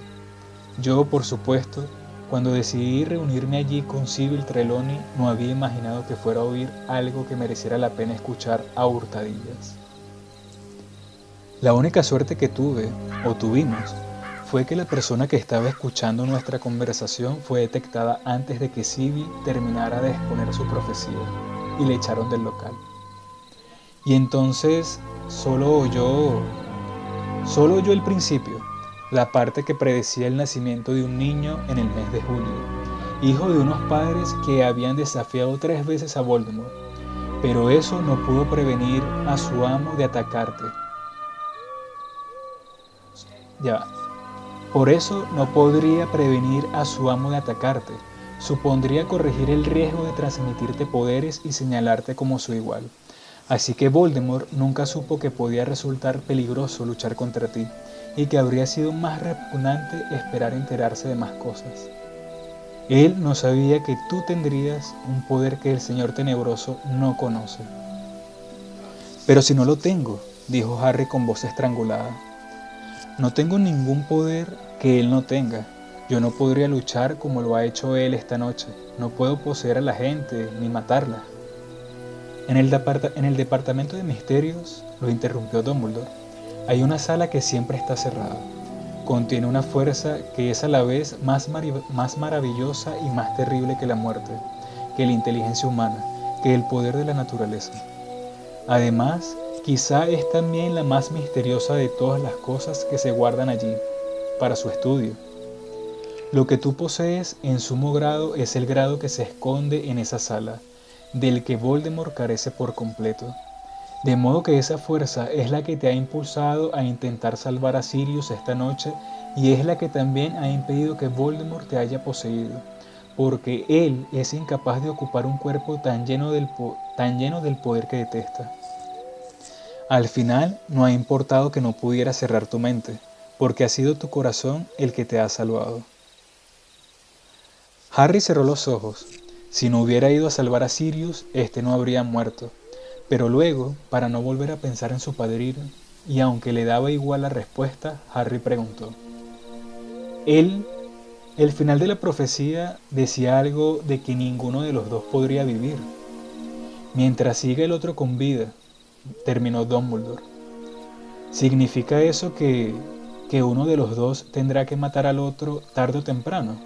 Yo, por supuesto, cuando decidí reunirme allí con Sibyl Trelawney, no había imaginado que fuera a oír algo que mereciera la pena escuchar a hurtadillas. La única suerte que tuve, o tuvimos, fue que la persona que estaba escuchando nuestra conversación fue detectada antes de que Sibyl terminara de exponer su profecía, y le echaron del local. Y entonces solo oyó el principio, la parte que predecía el nacimiento de un niño en el mes de julio, hijo de unos padres que habían desafiado 3 veces a Voldemort, pero eso no pudo prevenir a su amo de atacarte. Por eso no podría prevenir a su amo de atacarte, supondría corregir el riesgo de transmitirte poderes y señalarte como su igual. Así que Voldemort nunca supo que podía resultar peligroso luchar contra ti, y que habría sido más repugnante esperar enterarse de más cosas. Él no sabía que tú tendrías un poder que el Señor Tenebroso no conoce. Pero si no lo tengo, dijo Harry con voz estrangulada. No tengo ningún poder que él no tenga. Yo no podría luchar como lo ha hecho él esta noche. No puedo poseer a la gente ni matarla. En el departamento de misterios, lo interrumpió Dumbledore, hay una sala que siempre está cerrada. Contiene una fuerza que es a la vez más maravillosa y más terrible que la muerte, que la inteligencia humana, que el poder de la naturaleza. Además, Quizá es también la más misteriosa de todas las cosas que se guardan allí, para su estudio. Lo que tú posees en sumo grado es el grado que se esconde en esa sala, del que Voldemort carece por completo. De modo que esa fuerza es la que te ha impulsado a intentar salvar a Sirius esta noche y es la que también ha impedido que Voldemort te haya poseído, porque él es incapaz de ocupar un cuerpo tan lleno del poder que detesta. Al final no ha importado que no pudiera cerrar tu mente, porque ha sido tu corazón el que te ha salvado. Harry cerró los ojos. Si no hubiera ido a salvar a Sirius, este no habría muerto. Pero luego, para no volver a pensar en su padrino, y aunque le daba igual la respuesta, Harry preguntó. El final de la profecía decía algo de que ninguno de los dos podría vivir. Mientras siga el otro con vida, terminó Dumbledore. ¿Significa eso que uno de los dos tendrá que matar al otro tarde o temprano?,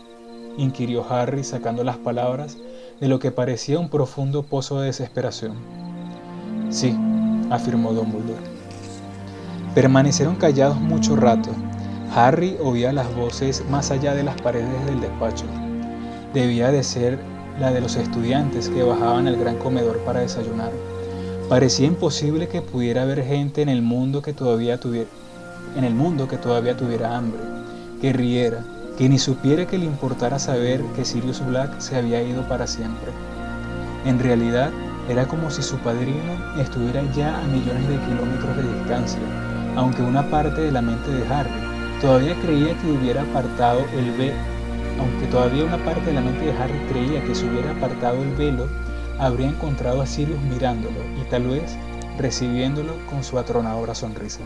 inquirió Harry sacando las palabras de lo que parecía un profundo pozo de desesperación. Sí, afirmó Dumbledore. Permanecieron callados mucho rato. Harry oía las voces más allá de las paredes del despacho. Debía de ser la de los estudiantes que bajaban al gran comedor para desayunar. Parecía imposible que pudiera haber gente en el mundo que todavía tuviera hambre, que riera, que ni supiera que le importara saber que Sirius Black se había ido para siempre. En realidad, era como si su padrino estuviera ya a millones de kilómetros de distancia, aunque una parte de la mente de Harry todavía creía que hubiera apartado el velo, aunque todavía una parte de la mente de Harry creía que si hubiera apartado el velo, habría encontrado a Sirius mirándolo y tal vez recibiéndolo con su atronadora sonrisa.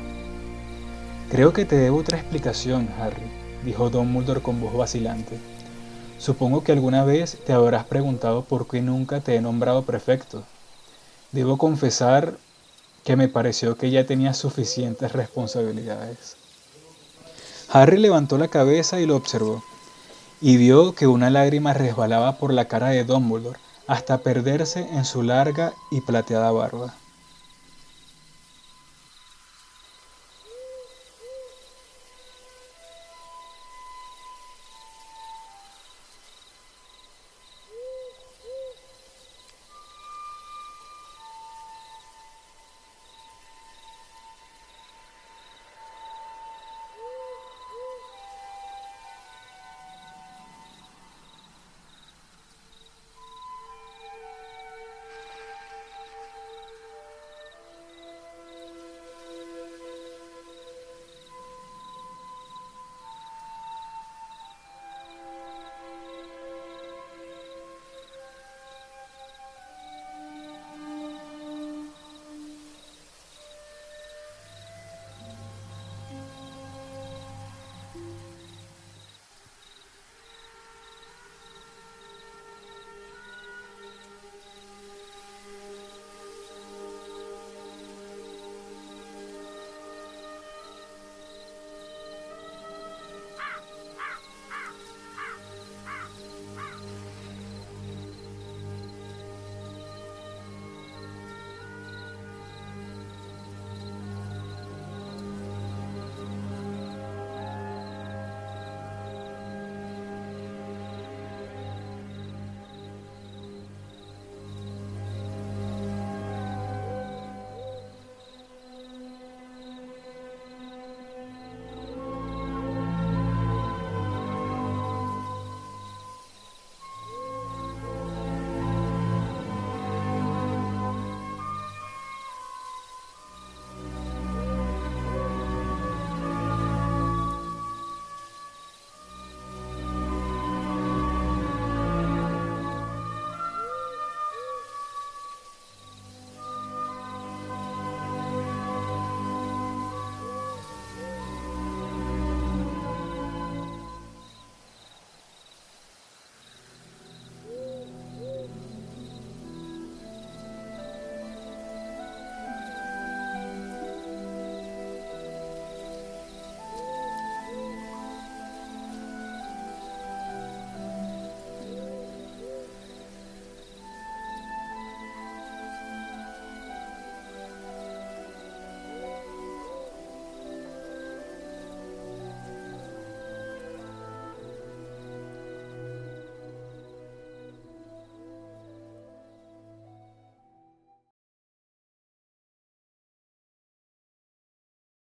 Creo que te debo otra explicación, Harry, dijo Dumbledore con voz vacilante. Supongo que alguna vez te habrás preguntado por qué nunca te he nombrado prefecto. Debo confesar que me pareció que ya tenías suficientes responsabilidades. Harry levantó la cabeza y lo observó, y vio que una lágrima resbalaba por la cara de Dumbledore hasta perderse en su larga y plateada barba.